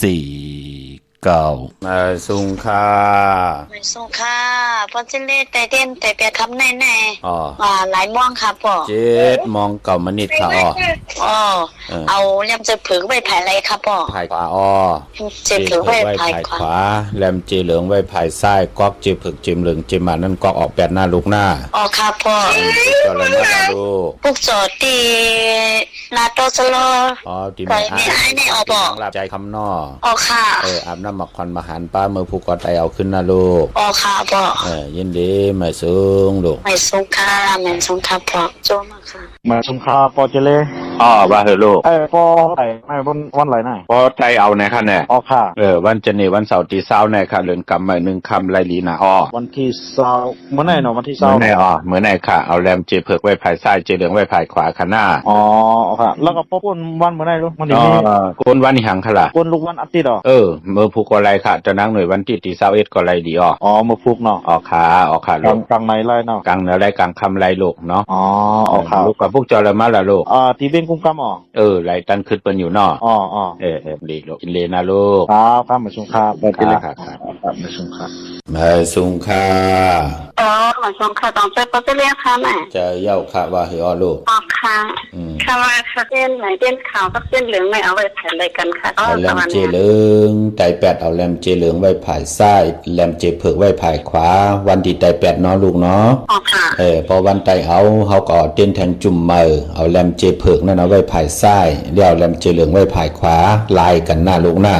4 9มาสุงค่าไม่ส่งค่ะพอจะเล่แต่เด่นแต่เปียคำแน่อ๋อหลายม่วงค่ะป่อ7 มองเก่ามนิดค่ะอ๋อเอาแลมจะผือไว้ภายไรค่ะป่อภายขวาอ้อเจ็บผือไว้ภายขวาแลมเจเหลืองไว้ภายซ้ายก๊อกเจผึกเจมเหลืองเจมานั่นก๊อกออก8 หน้าลูกหน้าอ๋อค่ะป่อจอดแล้วนะลูกพวกจอดตีนาโตสโลตีไม่ให้ในอ๋อป่อใจคำนออ๋อค่ะอาบน้ำหมักควันมาหันป้ามือผูกกอดไตเอาขึ้นนะลูกอ๋อค่ะป่อยินดีไม่สูงลูกไม่สูงค่ะไม่สูงค่ะป่อโจมาค่ะมาสงคราปอเจเล่ว่าเหรอลูกปอไหนไม่วันไหนปอใจเอาไหนค่ะเนี่ยค่ะวันจันทร์วันเสาร์ที่20เนี่ยค่ะเรือนกำมา1 คำไรลีนะวันที่20เมื่อไหร่เนาะวันที่20เมื่อไหร่ค่ะเอาแรมเจเผือกไว้ภายซ้ายเจเหลืองไว้ภายขวาค่ะหน้าค่ะแล้วก็ปอปุ่นวันเมื่อไหร่ลูกวันนี้กุนวันหังค่ะล่ะกุนลูกวันอาทิตย์เมื่อผูกอะไรค่ะจะนั่งหน่วยวันที่21ก็ไรดีเมื่อผูกเนาะค่ะลูกกลางในไรเนาะกลางเนื้อไรกลางคำไรลูกเนาะค่ะลูกกับพวกจอละมาล่ะลูกที่เป็นกุ้งกำไรตันขึ้นเป็นอยู่เนาะดีลูกกินเลนะลูกครับมาสุงครับมาสุงครับมาสุงค่ะมาสุงค่ะต้องไปปอจะเรียกค่ะแม่จะเย้าค่ะว่าเฮ้อลูกค่ะค่ะว่าค่ะเส้นไหนเส้นขาวกับเส้นเหลืองไม่เอาไว้แผ่นอะไรกันค่ะเอาแลมเจเหลืองไต8เอาแลมเจเหลืองไว้ภายซ้ายแลมเจเผือกไว้ภายขวาวันที่ไต8เนาะลูกเนาะค่ะพอวันไตเอาเฮาก็เต้นแทงจุ่มมือเอาแลมเจเผือกนั่นเอาไว้ภายซ้ายเดี๋ยวแลมเจเหลืองไว้ภายขวาลายกันหน้าลูกหน้า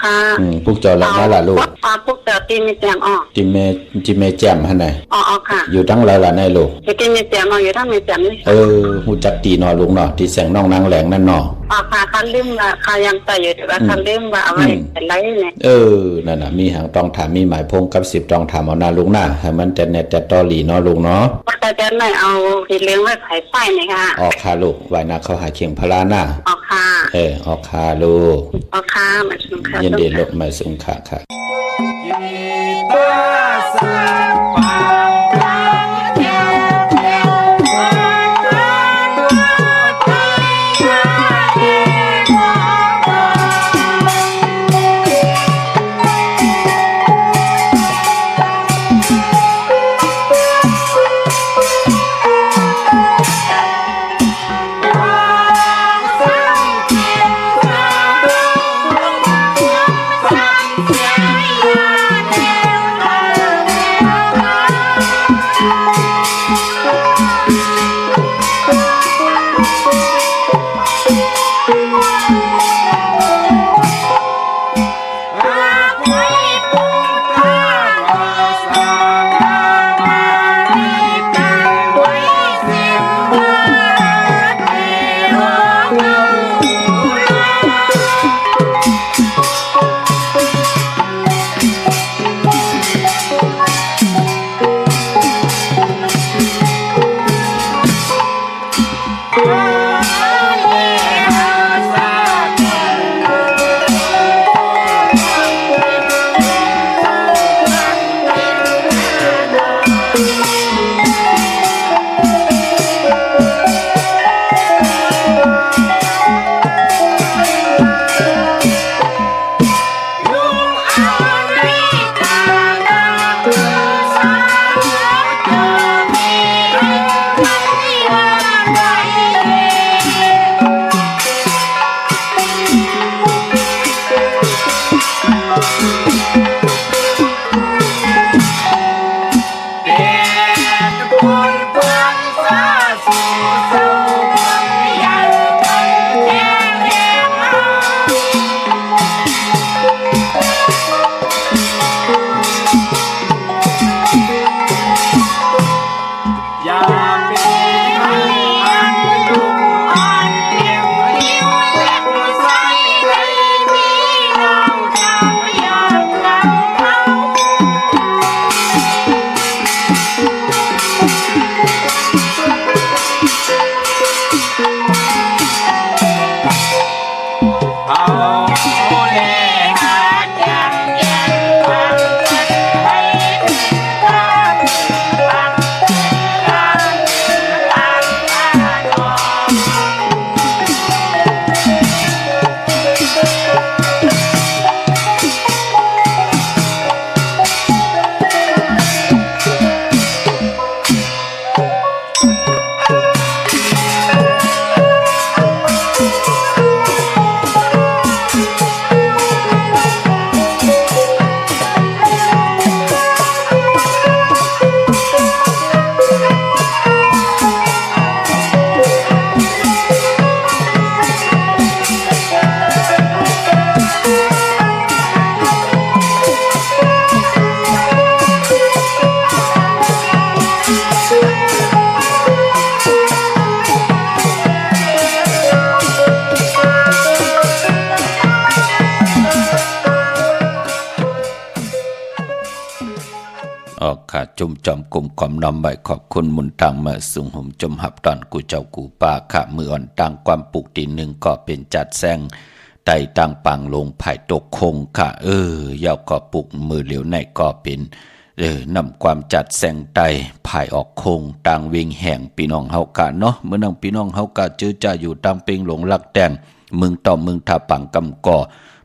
ค่ะพวกจอแล้วนะล่ะลูกพวกจอตีมีแจมจิเมแจมหั่นน่ะค่ะอยู่ทั้งแล้วล่ะในลูกตีมีแจมอยู่ทั้งมีแจมนี่ฮู้จักตีเนาะลูกเนาะที่แสงน้องนางแหลงนั่นเนาะค่ะคันลืมว่าค่ะยังใส่อยู่แต่ว่าคันลืมว่าเอาไว้เป็นไรเนี่ยนั่นน่ะมีหางต้องถามมีหมายพงกับ10ต้องถามเอาหน้าลูกหน้าให้มันแต่เน็ตแต่ตอหลีเนาะลูกเนาะแต่จะไม่เอาที่เลี้ยงไว้ภายใต้นี่ค่ะค่ะลูกไว้นะเขาหาเคียงพลาหน้าค่ะค่ะลูกค่ะมาสุงค่ะยินดีลูกมาสุงค่ะค่ะ ออกขาจุ่มจอมกลุ่มความน้อมใบขอบคุณมุนตังมาสูงห่มจมหับตอนกูเจ้ากูป่าขามืออ่อนตังความปลูกตีหนึ่งก็เป็นจัดแซงไต่ตังปังลงไผ่ตกคงค่ะยาวก็ปลูกมือเหลียวในก็เป็นนำความจัดแซงไต่ไผ่ออกคงต่างเวงแห่งพี่น้องเฮากะเนาะเมื่อนังพี่น้องเฮากะเจอจ่าอยู่ตังเปงหลงลักแดงมึงต่อมึงทาปังกำก่อ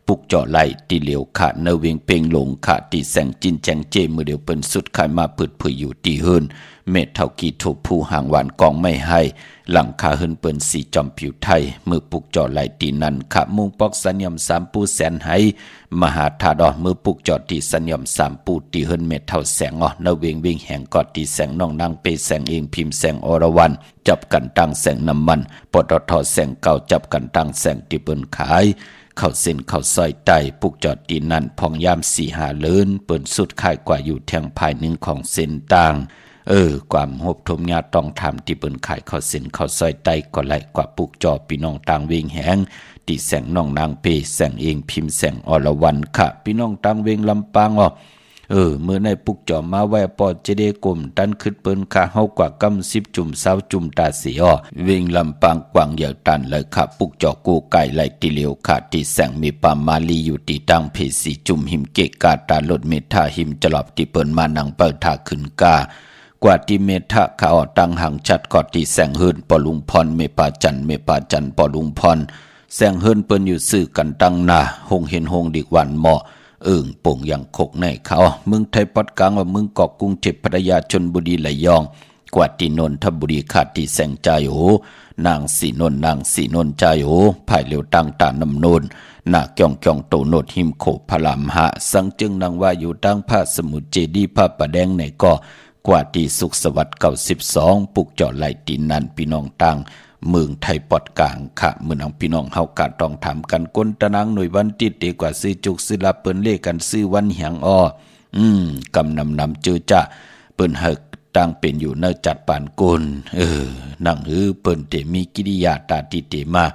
ปุกเจาะไหลตีเหลียวขาเนเวียงเปงหลงขาตีแสงจินแจงเจมือเดียวเปิ้นสุดขายมาพืดผุยอยู่ตีเฮินเม็ดเท่ากีถูกผู้ห่างหวานกองไม่ให้หลังคาเฮินเปิ้นสีจอมผิวไทยมือปุกเจาะไหลตีนันขามุงปอกสัญญมสามปูแสนให้มหาธาดอมือปุกเจาะตีสัญญมสามปูตีเฮินเม็ดเท่าแสงเนเวียงวิ่งแห่งกอดตีแสงน้องนางเปแสงเองพิมพ์แสงอรวรรณจับกันตั้งแสงน้ำมันปตทแสงเก่าจับกันตั้งแสงที่เปิ้นขายเข้าเส้นเข้าซอยไต่ปุกจอดตีนั่นพองยาม4-5เลินเปิ้นสุดขายกว่าอยู่แทงภายหนึ่งของเส้นต่างความหบทมญาต้องทำที่เปิ้นขายเข้าเส้นเข้าซอยไต่ก็ไหลกว่าปุกจอพี่น้องต่างเวงแหงตีแสงน้องนางเปแสงเองพิมพ์แสงอรวรรณค่ะพี่น้องต่างเวงลำปางเมื่อในปุกจอมาไว้ปอดเจเดกลมตันขึ้นเปิ้นขาเฮากว่ากำ10จุ่ม20จุ่มตาสีเวงลำปางกวางเหยาตันเลยค่ะปุกจอกูไก่ไหลติเหลียวค่ะตีแสงมีปามาลีอยู่ตีตั้งเพสีจุ่มหิมเกะกาตาลดเมทาหิมจลอบตีเปิ้นมานังเปิดทาขึ้นกากว่าตีเมทะขาตังหังชัดกอดตีแสงเฮินปอลุงพรเมปาจันปอลุงพรแสงเฮินเปิ้นอยู่ซื่อกันตั้งนาหงเห็นหงดิกวันเหมาะป่งอย่างคกในเขามึงไทยปอดกลางว่ามึงเกาะกรุงเทพพัทยาชลบุรีไหลยองกว่าตีนนทบุรีขาดตีแสงใจโนางสีนนใจภายเหลียวตั้งตาน้ำนนนาเกี่ยงโตโนดหิมโขพลามหะสังจึงนางว่าอยู่ตั้งผ้าสมุทรเจดีผ้าประแดงในก็กว่าตีสุขสวัสดิ์92ปุกเจาะไหลตีนันพี่น้องตั้งเมืองไทยปอดกลางค่ะเมืองพี่น้องเฮากะต้องถามกันก้นตะนางหน่วยวันติดดีกว่าซื้อจุกซื้อลาเปิ้นเลกันซื้อวันหยังกำนำเจอจะเปิ้นเฮกตั้งเป็นอยู่เนจัดปานกุลนั่งเปิ้นเตมีกิริยาตาติเตมา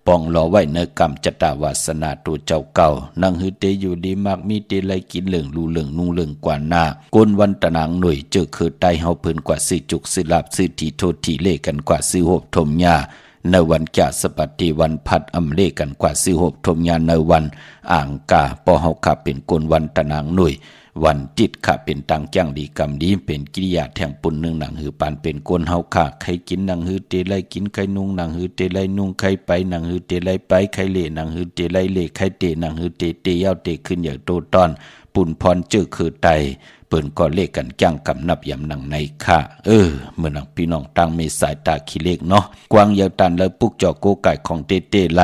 ปองรอไว้เนกรรมจตาวาสนาตัวเจ้าเก่านั่งเตอยู่ดีมากมีเตไลกินเหลืองรูเหลืองนุ่งเหลืองกว่าหน้าก้นวันตะนางหน่วยเจอคือไตเฮาเพิ่นกว่าซื้อจุกซื้อลาบซื้อทีโทษทีเลกันกว่าซื้อหบทมยาในวันจะสปฏิวันพัดอำเลกันกว่าซื้อหบทมยาในวันอ่างกาปอเฮาขับเป็นก้นวันตะนางหน่วยวันจิตข้าเป็นตังจังดีกรรมดีเป็นกิริยาแทงปุ่นหนึ่งหนังหือปานเป็นก้นเฮาข้าใครกินหนังหือเตไลกินใครนุ่งหนังหือเตไลนุ่งใครไปหนังหือเตไลไปใครเล่หนังหือเตไลเล่ใครเตหนังหือเตยาวเตขึ้นอย่างโตตอนปุ่นพรเจอคือไตเปิ้นก็เลขกันจังกำนับยำหนังในข้าเมื่อนังพี่น้องตั้งมีสายตาขี้เล็กเนาะกวางยาวตันแล้วปุกจอโกไก่ของเตไล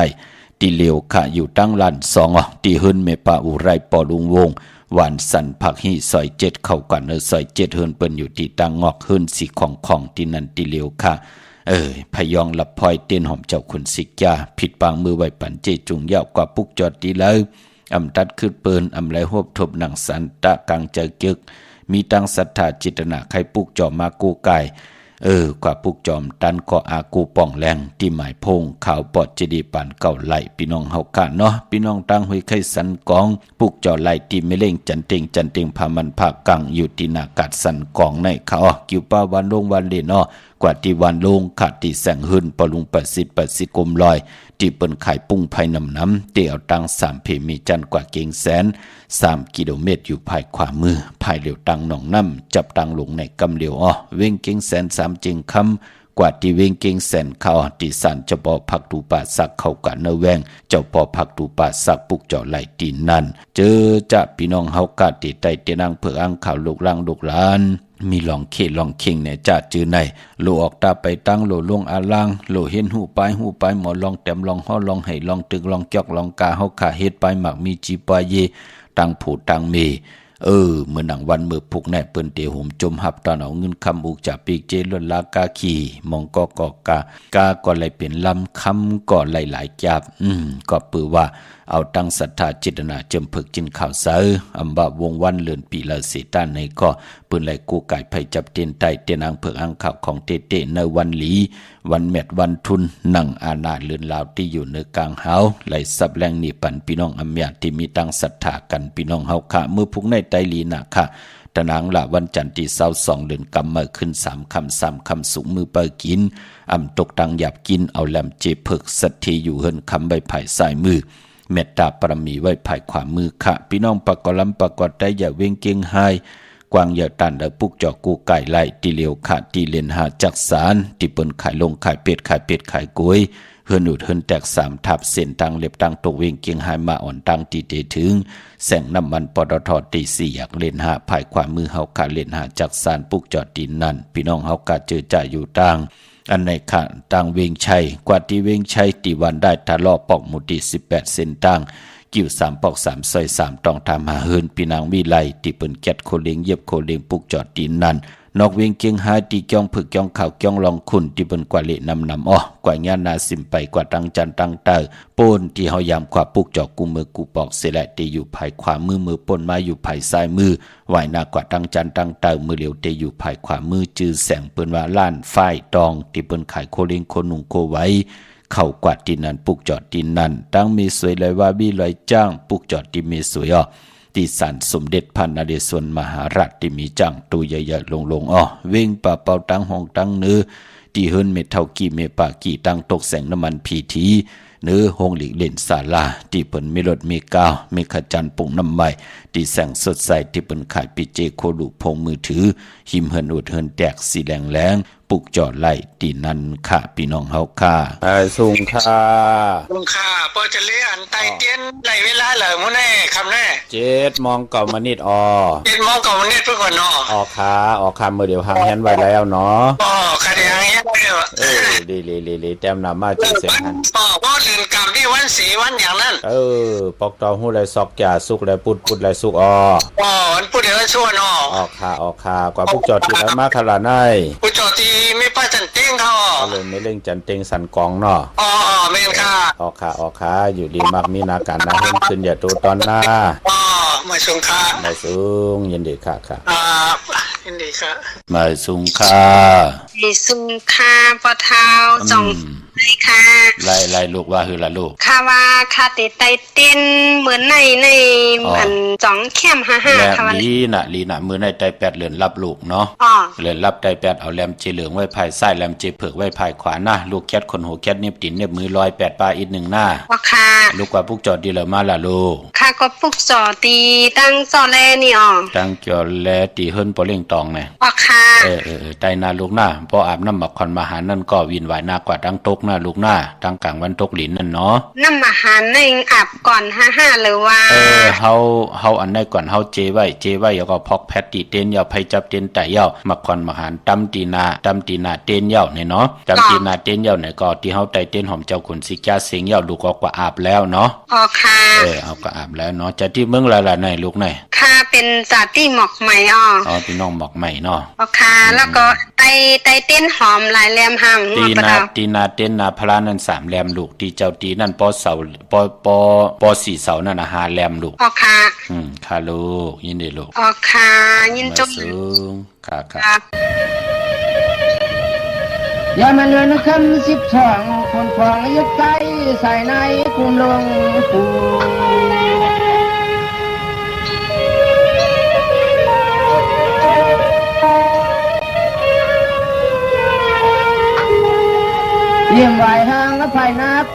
ตีเหลียวข้าอยู่ตั้งลาน2ตีเฮินเมปาอุไรปอลุงวงหวานสันผักหิซอย7เข้ากันซอย7เฮินเปิ้นอยู่ที่ตังงอกเฮินสีของที่นั่นตีเหลียวค่ะพยองลับพลอยเต้นหอมเจ้าคุณสิกยาผิดปางมือไว้ปันเจจุงยาวกว่าปุกจอดตีแล้วอำตัดขึ้นเปิ้นอำไรหบทบหนังสันตะกังเจอจึกมีตั้งศรัทธาจิตนาใครปุกจอมากูไก่กว่าปุกจอมตันก็อากูป่องแรงที่หมายพงข่าวปอดเจดีปานเก่าไหลพี่น้องเฮากะเนาะพี่น้องตั้งหุยไข่สันกองปุกจอไหลที่ไม่เล่งจันเต็งพามันภาคกังอยู่ที่นากาศสันกองในเขากิ้วป้าวันลงวันเลเนาะ กว่าที่วันลงขาดที่แสงหืนปลุง80กลมลอยที่เปิ้นขายปุ้งภายน้ำเตียวตัง3เพมีจันกว่าเก่งแสน3กิโลเมตรอยู่ภายขวามือภายเหลียวตังหนองน้ำจับตังลงในกำเหลียวเว้งเก่งแสน3จึงคำกว่าที่เวงเก่งแสนเข้าที่สันเจ้าปอผักตูป่าสักเข้ากันเนแวงเจ้าปอผักตูป่าสักปุกเจาะไหลตีนนั่นเจอจะพี่น้องเฮากาติไตเตนังเผืออังข่าวลูกลังลูกหลานมีลองเขลองเข่งเนี่ยจะจือในโลออกตาไปตั้งโลลงอาลังโลเห็นหูไปหมอลองแต้มลองฮ้อลองให้ลองตึกลองจอกลองกาเฮาขาเฮ็ดไปหมักมีจีปาเยตังผูตังเมเมื่อหนังวันเมื่อพุกแน่เปิ้นเตหุมจมหับตอนเอาเงินคำอุกจากปีกเจล้นลากาขี่มองกอกาก็เลยเป็นลำคำก็หลายจับก็ปือว่าเอาตั้งศรัทธาจิตนาจมผึกจินข่าวเสืออำบะวงวันเลือนปีละสีต้านในก็ปืนไหลกูไก่ไผ่จับเตียนไตเตียนอังเผือกอังข่าวของเตในวันหลีวันแมดวันทุนนั่งอาณาเลือนลาวที่อยู่ในกลางเฮาไหลซับแรงนี่ปันพี่น้องอำยาที่มีตั้งศรัทธากันพี่น้องเฮาค่ะเมื่อพุกในไตลีนะค่ะตะนางละวันจันทร์ที่22เดือนกำมาขึ้น3คำสุมือเปิดกินตกตังหยับกินเอาแหลมเจผึกสัตทีอยู่เฮินคำใบไผ่สายมือเมตตาปรมีไว้ภายขวามือค่ะพี่น้องปากกลำปากกอดได้อย่าเว้งเก่งหายกวางอย่าตันเดปุกจอกกูไก่ไล่ตีเหลียวขาดตีเลนหาจักสารที่เปิ้นขายลงขายเป็ดขายกล้วยเฮือนอุดเฮือนแตก3ทับเส้นตังเล็บตังตกเว้งเก่งหายมาอ่อนตังตีเตถึงแสงน้ำมันปตทตี4อยากเล่นหาภายขวามือเฮาขาเล่นหาจักสารปุกจอดดินนั่นพี่น้องเฮากะเจอจ่ายอยู่ตังอันในค่ะตังเวงชัยกว่าที่เวงชัยตีวันได้ทะเลาะปอกหมุติ18เซนตังกิ่ว3ปอก3ซอย3ต้องทำหาเฮินพี่นางวิไลที่เปิ้นแกดโคเลียงเย็บโคเลียงปุกจอดดินนั่นนอกเวียงเกียงหาตีจ้องผึกจ้องข่าวจ้องลองคุณที่เปิ้นกว่าเละนำกว่างานนาสิมไปกว่าตังจันตังเตอโปนที่เฮายามขวาปุกจอกกูมือกูปอกเสละตีอยู่ภายขวามือปนมาอยู่ภายซ้ายมือไหวหน้ากว่าตังจันตังเตอมือเหลียวเตอยู่ภายขวามือจื้อแสงเปิ้นว่าล้านฝ้ายตองที่เปิ้นขายโคเลียงโคนุงโคไว้เข้ากวาดดินนั้นปุกจอดดินนั้นตั้งมีสวยเลยว่าบี้ลอยจ้างปุกจอดดินมีสวยที่ศาลสมเด็จพระนเรศวรมหาราชที่มีจังตัวใหญ่ๆลงเว่งป่าเป่าตั้งห้องตั้งเนื้อที่เฮินเมเท่ากี่เมปากี่ตั้งตกแสงน้ำมันพีทีเนื้อห้องหลีกเล่นศาลาที่เปิ้นมีรถมีกาวมีขจันปุ่งน้ำใหม่ที่แสงสดใสที่เปิ้นขายปิเจโคลุพงมือถือหิมเฮินอุดเฮินแตกสีแรงปุกจอดไล่ตีนั่นค่ะพี่น้องเฮาค่ะสุงค่ะลุงค่ะพอจะเลี้ยนไตเตียนไหลเวลาเหรอมื้อแน่คำแน่7 โมงเก่ามานิด7 โมงเก่ามานิดเพื่อก่อนเนาะออกค่ะมื้อเดียวหางแฮนไว้แล้วเนาะค่ะเดี๋ยวหางแฮนไว้เด้อดีแต้มนำมาจังเสียงหันบ่ลืมกลับที่วันสีวันอย่างนั้นปอกตอหู้ไรซอกจ่าสุกไรปุดไรสุกวันปุดเดี๋ยวชั่วเนาะออกค่ะกว่าปุกจอดที่แล้วมาขลาในปุกจอดที่ไม่ป้าจันเต้งเขาเลยไม่เล่งจันเต้งสันกองเนาะแม่นค่ะออกค่ะอยู่ดีมักมีนาการนะเพิ่มขึ้นอย่าตูตอนหน้ามาสูงค่ะมาสูงยินดีค่ะยินดีค่ะมาสูงค่ะมีสูงค่ะปะเท้าจงไล่ค่ะไล่ลูกว่าคือละลูกค่ะว่าค่ะติไตเต้นเหมือนในอันจ่องเข้ม55ค่ะวันนี้ลีน่ะมือในไต8เหลือนรับลูกเนาะเหลือนรับไต8เอาแหลมเจเหลืองไว้ภายซ้ายแหลมเจเผือกไว้ภายขวาหน้าลูกแคทคนหัวแคทเน็บตินเน็บมือ108ปลาอีก1หน้าว่าค่ะลูกว่าปุกจอดดีแล้วมาล่ะลูกค่ะก็ปุกจอดีตั้งจอแลนี่ตั้งจอแลตีเฮิรนบ่เล่งตองแน่ว่าค่ะไตนาลูกหน้าพออาบน้ำหมักคอนมาหานั่นก็วินไหวหน้ากว่าตั้งตกหน้าลูกหน้าตั้งกลางวันตกหลินนั่นเนาะน้ำอาหารในอาบก่อน55หรือว่าเฮาอันได้ก่อนเฮาเจไว้แล้วก็พอกแพตติเต้นยาวไผจับเต้นไตยาวหมักคอนมาหารตำตีนาเต้นยาวเนี่ยเนาะตำตีนาเต้นยาวเนี่ยก็ที่เฮาไตเต้นหอมเจ้าขุนสิกาเสียงยาวลูกก็กว่าอาบแล้วเนาะค่ะเอาก็อาบแล้วเนาะจะที่เมืองละในลูกไหนค่ะเป็นจาที่หมอกใหม่พี่น้องหมอกใหม่เนาะค่ะแล้วก็ไตเต้นหอมหลายแหลมหางตีนาเต้นนาพลานั่น3แหลมลูกที่เจ้าตีนั่นปเสาป4เสานั่น5แหลมลูกค่ะค่ะลูกยินดีลูกค่ะยินจบค่ะอย่ามาเลือนคำ12คนควางยึดใจใส่ในกลุ่มลงปู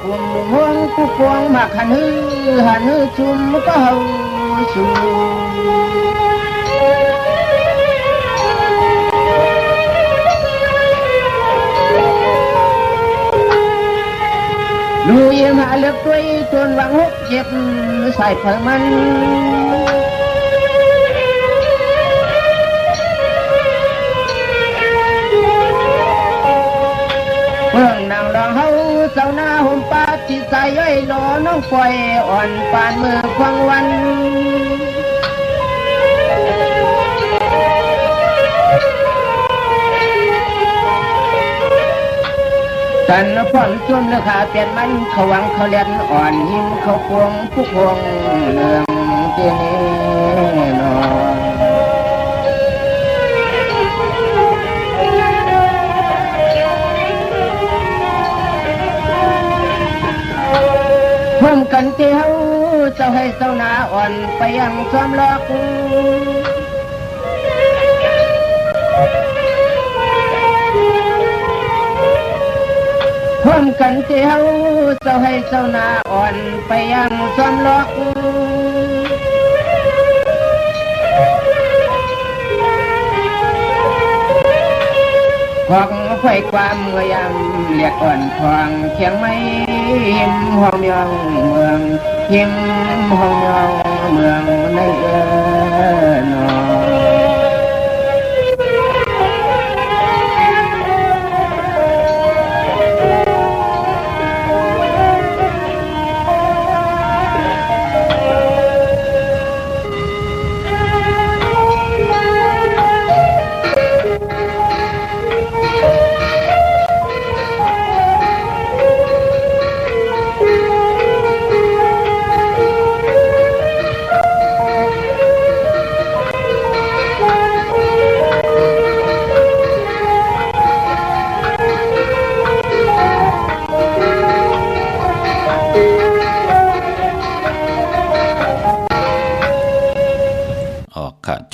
กลุ่มห่วงผู้พวงมาหันฮือชุมก็เฮาสู่ลูยิมหาเลือกด้วยจนหวังหกเจ็บใส่เผมันเพื่องนางรองเฮาเจ้าหน้าห่มปาจิตใจย่อยนอน้องปล่อยอ่อนปานมือควังวันกันพ่อนชมราคาเปลี่ยนมันเขาวังเขาเลียนอ่อนหิมเขาพวงผู้พวงเนืองเจนีนอนพร้อมกันเที่ยวเจ้าให้เจ้าหน้าอ่อนไปยังความรักพร้อมกันเที่ยวเจ้าให้เจ้าหน้าอ่อนไปยังความรักของไฟความเมื่อยำเรียกอ่อนควางเคียงไม่หิมห้องยองเมืองหิมห้องยองเมืองในนอ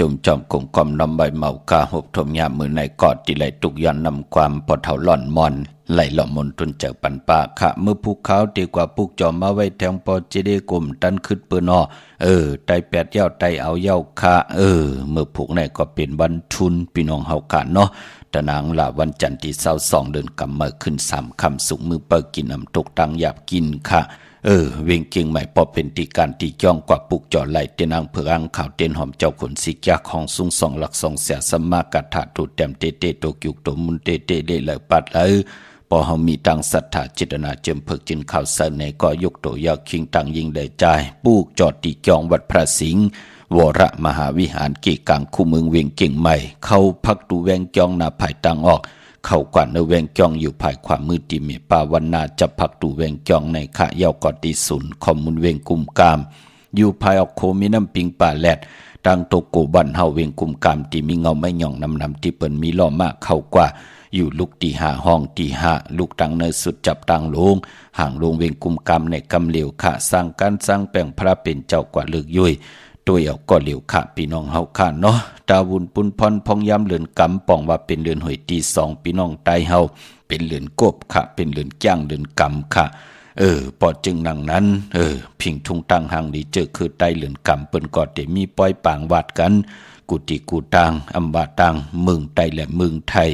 จุ่มจอมคงกอมนำใบเมากาหบทมยามมือในกอดที่ไหลตุกย้อนนำความปอดเท่าหล่อนมอนไหลหล่อมนตุนเจอปันปาขะเมื่อภูเขาดีกว่าปุกจอมมาไว้แทงปอจีดีกลุ่มตันขึ้นเปืนอไตแปดเย้าไตเอาเย้าขาเมื่อผูกในก็เป็นวันทุนพี่น้องเฮากันเนาะตะนางละวันจันทร์ที่22 เดือนกำมาขึ้น3 ค่ำสุกมือเปิดกินน้ำตกตังหยาบกินค่ะเวงเก่งใหม่พอเป็นตีการตีจ้องกว่าปุกจอไหลเตนางเผืองข่าวเต้นหอมเจ้าขนสิกยาของสุง2 หลัก 2 เสียสมากัดถาถูดแต้มเตเตโตกิกโตมุนเตเตเดเลยปัดพอเฮามีตังศรัทธาจิตนาเจิมเพิกจินข่าวเสนก็ยกโตยาคิงตังยิงได้ใจปุกจอดตีจ้องวัดพระสิงห์วรมหาวิหารกีกังคู่เมืองเวียงเก่งใหม่เข้าพักดูแวงจ้องนาภายตังออกเข้ากว่าในแวงจ้องอยู่ภายความมืดที่มีป่าวันนาจะพักดูแวงจ้องในขะเยาวกอติสุนคอมมุนเวงกุมกามอยู่ภายออกโคมีน้ำปิงป่าแลดดังโตโกบันเฮาเวงกุมกามที่มีเงาไม่หย่องนำที่เปิ้นมีล้อมากเข้ากว่าอยู่ลุกตีหาห้องตีหาลุกตังในสุดจับตังลงห่างลงเวงกุมกามในกำเหลียวขะสร้างการสร้างแปลงพระเป็นเจ้ากว่าเลือกยุยตัวเอาก็เหลียวขะพี่น้องเฮาค่ะเนาะดาวุนปุนพรพองยามเลือนกำป่องว่าเป็นเลือนหอยตี2พี่น้องไตเฮาเป็นเลือนกบค่ะเป็นเลือนจ้างเลือนกำค่ะปอจึงนังนั้นพิงทุงตังหังดีเจอคือไตเลือนกำเปิ้นก็ได้มีปล่อยปางวาดกันกุติกูตังอำบาตังเมืองไตและเมืองไทย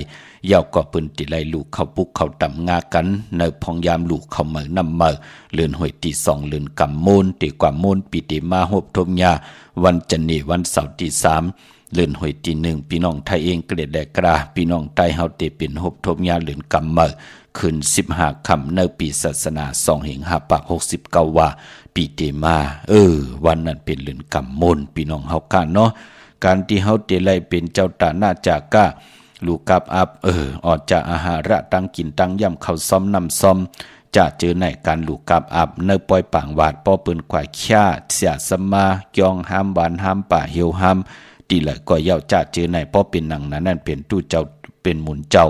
ยาวก็เปิ้นติไลลูกเข้าปุกเข้าตำงากันในพองยามลูกเข้าเมือนำเมือเลือนหอยตี2เลือนกำมูลตีกว่ามูลปีติมาหบทมยาวันจันทร์วันเสาร์ที่3เลือนหอยตี1พี่น้องไทยเองเกลียดแดกราพี่น้องไทยเฮาเตเป็นหบทมยาเลือนกำเมือขึ้น15 ค่ำในปีศาสนา2569ว่าปีเตมาวันนั้นเป็นเลือนกำมูลพี่น้องเฮากันเนาะการที่เฮาเตไลเป็นเจ้าตาหน้าจากะลูกกับอับออกจากอาหาระตั้งกินตั้งย่ำเข้าซ้อมนำซ้อมจะเจอในการลูกกับอับเนปล่อยปางวาดป้อปืนควายข่าเสียสมาจองห้ามหวานห้ามป่าเหี่ยวห้ามตีเลยก็เย้าจะเจอในป้อเป็นหนังนั้นนั่นเป็นตู้เจ้าเป็นหมุนเจ้า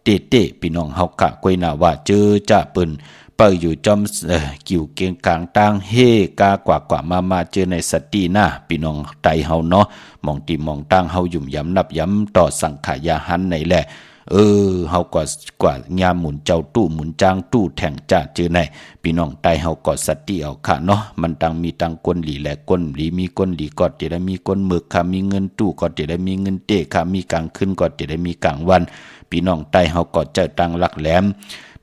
เตะพี่น้องเฮากะกวยนาว่าเจอจะปืนเปิดอยู่จอมกิ่วเกียงกลางตั้งเฮกากว่ามาเจอในสติหน้าพี่น้องไตเฮาเนาะมองตีมองตั้งเฮายุ่มย้ำนับย้ำต่อสังขายาหันในแหละ เฮาก็กว่ายามหมุนเจ้าตู้หมุนจางตู้แท่งจ้าจื้อไหนพี่น้องใต้เฮาก็สติเอาค่ะเนาะมันตั้งมีตั้งก้นหลีและก้นหลีมีก้นหลีก็จะได้มีก้นหมึกค่ะมีเงินตู้ก็จะได้มีเงินเตะค่ะมีกลางคืนก็จะได้มีกลางวันพี่น้องใต้เฮาก็เจอตั้งหลักแหลม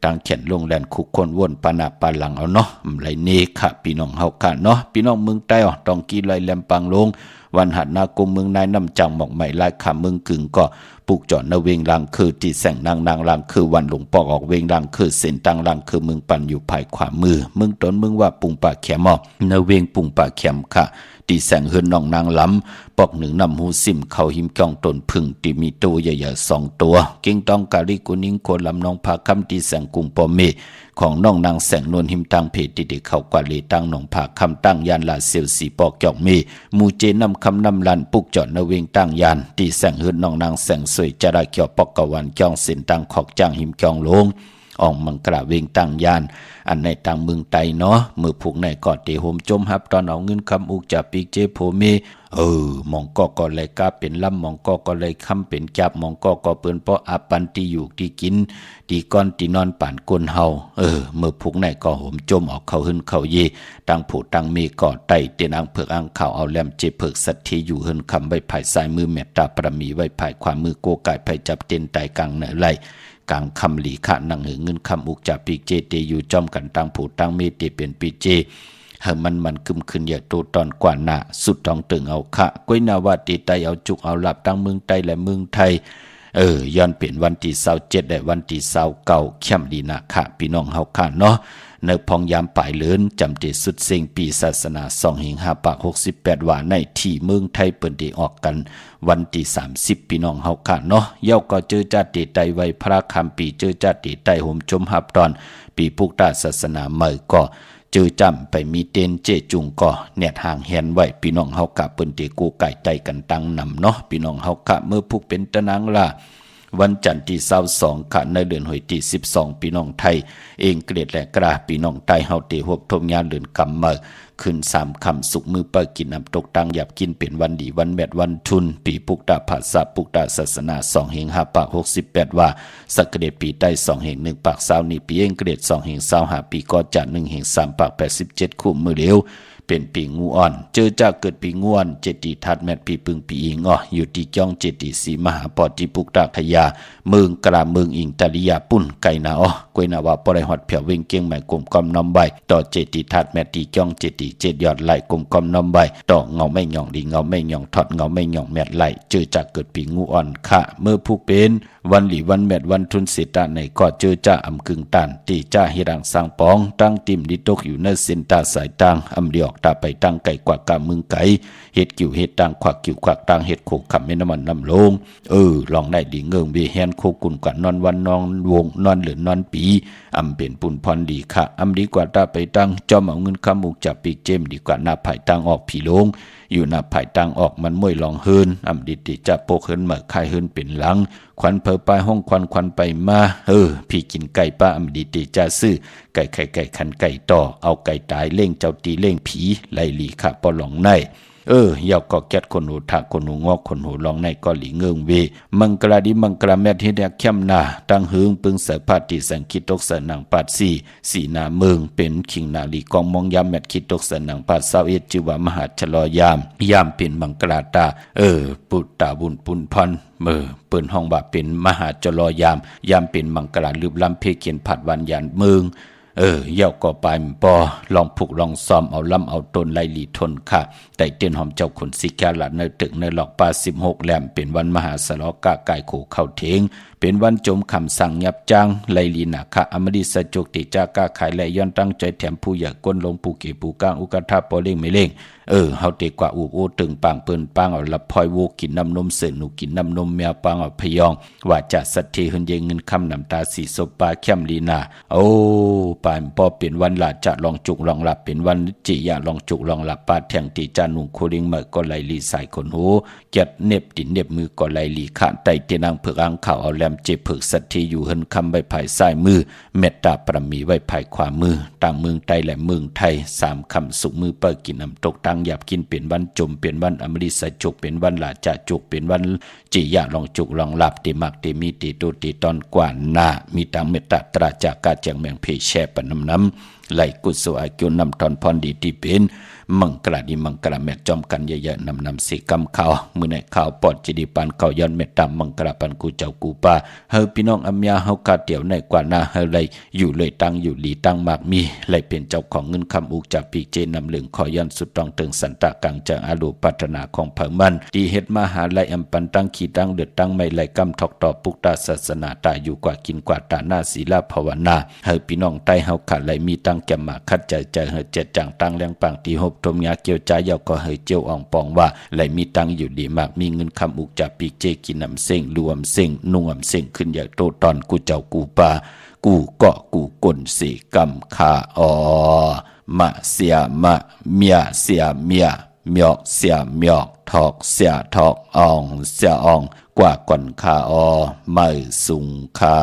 ตั้งเขียนลงแลนคุกคนวนปานาปาหลังเอาเนาะไรเนค่ะพี่น้องเฮาค่ะเนาะพี่น้องเมืองใต้ต้องกีไรแหลมปังลงวันหัดนากุมเมืองนายน้ำจังหมอกใหม่ลายขาเมืองกึ่งก็ปลูกจอดนาเวงลังคือที่แสงนางลังคือวันหลวงปอกออกเวงลังคือเส้นตังลังคือเมืองปั่นอยู่ภายขวามือเมืองต้นเมืองว่าปุงป่าแขมนาเวงปุงป่าแขมค่ะตีแสงเฮือนน้องนางล้ำปอกหนึ่งนำหูซิมเข้าหิมกองตนพึ่งตีมีตัวใหญ่ๆ2 ตัวเก่งต้องกาลิกุนิงโคลำน้องพาคำตีแสงกุงปอเมของน้องนางแสงนวลหิมตังเพจติเด็กเข้ากว่าเลตังน้องผาคำตั้งยานลาเซียวสีปอกจอกมีมูเจนำคำนำลันปุกจอดนาเวงตั้งยานตีแสงเฮือนน้องนางแสงสวยจะได้เกี่ยวปอกกวันจองเส้นตังขอกจ้างหิมจองลงออกมังกระเวงตั้งยานอันในต่างเมืองไตเนาะมือผูกในกอดเตโฮมจมฮับตอนเอาเงินคำอุกจากปีกเจโพเมมองก็เลยกาเป็นลำมองก็เลยคำเป็นจับมองก็เปิ้นเพราะอาปันตีอยู่ที่กินตีก้อนตีนอนป่านกลเฮามือผูกในก็โหมจมออกเขาหึนเขาเยตั้งผูตั้งมีกอดไตเตียนอังเผือกอังข่าวเอาแลมเจเผือกสัตทีอยู่หึนคำไว้ภายซ้ายมือเมตตาประมีไว้ภายขวามือโกไก่ภายจับเต็นไตกลางเหนือไหลกลางคำหลีขะนังหือเงินคำอุกจากปีกเจเตอยู่จอมกันตั้งผูตั้งเมเตเป็นปีเจเฮมันคึมขึ้นอย่าตูตอนกว่าหน้าสุดท้องตึงเอาขะก้วยนาวาตีไตเอาจุกเอาหลับตั้งเมืองไตและเมืองไทยย้อนเปลี่ยนวันที่27และวันที่29เข้มดีนะค่ะพี่น้องเฮาค่ะเนาะในพองยามป่ายเลินจำเจสุดเซ็งปีศาสนา2568ว่าในที่เมืองไทยเปิดได้ออกกันวันที่30พี่น้องเฮาค่ะเนาะเย้าก็เจอจัดติไตไว้พระคำปีเจอจัดติไตโหมชมหับตอนปีพุกตาศาสนาใหม่ก็เจอจำไปมีเตนเจจุงก็แนดห่างแหนไว้พี่น้องเฮากะเปิ้นเตกูไก่ไตกันตั้งนำเนาะพี่น้องเฮากะเมื่อพุกเป็นตะนางล่ะวันจันทร์ที่22ค่ะในเดือนหอยที่12พี่น้องไทยเองเกรดและกราพี่น้องไทยเฮาเตหบทมยาเดือนกำมาขึ้น3ค่ำสุกมือปากินน้ำตกตังหยับกินเป็นวันดีวันแมดวันทุนปีปุกตาภาษาปุกตาศาสนา2แห่ง5ปาก68ว่าสักเกรดปีใต้2แห่ง1ปาก20นี้ปีเองเกรด2แห่ง25ปีก็จัด1แห่ง3ปาก87คู่มือเร็วเป็นปีงูอ่อนเจอจากเกิดปีงวนเจติทัดแมดปีปึงปีอิงอยู่ที่จ้องเจติสีมหาปอติปุกตาขยาเมืองกราเมืองอิงตาลิยาปุ่นไก่นากวยนาว่าปอได้ฮอดเผียวเวงเกียงใหม่กลมกอมน้ำใบต่อเจติทัดแมดตีจ้องเจติเจ็ดยอดไหลกลมกอมน้ำใบต่อเงาไม่หย่องดีเงาไม่หย่องทอดเงาไม่หย่องแมดไหลเจอจากเกิดปีงูอ่อนค่ะเมื่อผู้เป็นวันหลีวันแมดวันทุนเสตาในก็เจอจ้าอำกึ่งตันตีจ้าฮิรังสังปองตั้งติมดิตกอยู่ในเส้นตาสายตังอำเดียอกตาไปตั้งไก่กว่ากามึงไก่เห็ดกิ่วเห็ดตังขวักกิ่วขวักตังเห็ดโขกขำไม่น้ำมันน้ำลงลองได้ดีเงิงเวแฮนโคกุนกว่านอนวันนอนวงนอนหรือนอนปีอำเป็นปุ่นพรดีค่ะอำดีกว่าตาไปตั้งจอมเอาเงินคำมุกจากปีเจมดีกว่าหน้าภายตังออกผีลงอยู่หน้าภายตังออกมันม่วยลองเฮินอำดิติจะโปกเฮินเหมือคายเฮินเป็นหลังควันเพอไปห้องควันไปมาพี่กินไก่ป้าอำดิติจะซื้อไก่ขันไก่ต่อเอาไก่ตายเล่งเจ้าตีเล่งผีไล่หลีค่ะปอหลองในยาวก็แก๊ดคนหูถักคนหูงอกคนหูลองในก็หลีเงิงเวมังกราดิมังกราแมทเฮ็ดเข้มนาตั้งหึงปึงเสพาติสังคิดตกสนังปาดสีนาเมืองเป็นขิงนาลีกองมองยามแมทคิดตกสนังปาด21ชื่อว่ามหาชลอยามเป็นมังกราตาปุตตาบุญปุนพรเปิ้นห้องบาเป็นมหาชลอยามเป็นมังกราลืบลำเพเขียนผัดวันยานเมืองเย่าก็ไปปอลองผูกลองซ้อมเอาลำเอาตนไล่หลีทนค่ะแต่เตียนหอมเจ้าขุนสิกาละในตึกในหลอกปา16แหลมเป็นวันมหาสลอกากายขู่เข้าเทงเป็นวันจมคำสั่งยับจังไล่ลีนาคะอมดิสจกติจากาขายและย้อนตั้งใจแถมผู้อยากก้นลงผู้เก็บผู้กลางอุกทาปอเล่งไม่เล่งเฮาเตกว่าอูบโอตึงปังเปิ้นปังเอาละพอยโวกินน้ำนมเสือหนูกินน้ำนมแมวปังเอาพยองว่าจะสัตทีหึนเยงเงินคำน้ำตาสีศพปาเข้มลีนาไป ปายพอเป็นวันหลาจะลองจุกลองหลับเป็นวันจิยะลองจุกลองหลับปาแทงตีจานุงโคริงเมื่อก็ไหลลีสายคนหูเกียดเน็บตินเน็บมือก็ไหลลีขาดไตเตนางเผือกอังข่าวเอาแหลมเจ็บเผือกสัตทีอยู่เฮินคำใบไผ่ซ้ายมือเมตตาประมีไว้ภายขวามือต่างเมืองไทยและเมืองไทยสามคำสุกมือเปิดกินน้ำตกตังหยาบกินเป็นวันจมเป็นวันอมฤตสัจจุกเป็นวันหลาจะจุกเป็นวันจิยะลองจุกลองหลับติมักติมีติตุติตอนกว่าหน้ามีตังเมตตาตราจากกาจังแมงเพแช่ปนน้ำไหลกุศลอายุนำตอนพรดีที่เป็นมังกรดีมังกรแม่จอมกันเยอะๆนำสีกำข่าวมือในข่าวปอดจิดีปานข่าวย้อนเมตตามังกรปันกูเจ้ากูป้าเฮาพี่น้องอัมยาเฮากาเตียวในกว่าหน้าเฮาเลยอยู่เลยตั้งอยู่หลีตั้งมากมีเลยเป็นเจ้าของเงินคำอุกจากปีเจนำเหลืองขอย้อนสุดตองเติงสันตะกังจังอาลูพัฒนาของเผ่ามันดีเฮ็ดมหาลัยอัมปันตั้งขีตั้งเดือดตั้งไม่ไหลกำทอกต่อปุกตาศาสนาตายอยู่กว่ากินกว่าตาหน้าศีลภาวนาเฮาพี่น้องใต้เฮาขาดไหลมีตั้งแก่มาคัดใจเฮาเจ็ดจังตั้งแรงปังตีหบทมยาเกี่ยวใจยาวก็เฮยเจียวอ่องปองว่าไหลมีตังอยู่ดีมากมีเงินคำอุกจากปีเจกินน้ำเส้งรวมเส้งนุ่งอำเส้งขึ้นอย่างโตตอนกูเจ้ากูปากูเกาะกูกลสีกำคาอมาเสียมาเมียเสียเมียเมียกเสียเมียกทอกเสียทอกอ่องเสียอ่องกว่าก่อนคาไม่สุงคา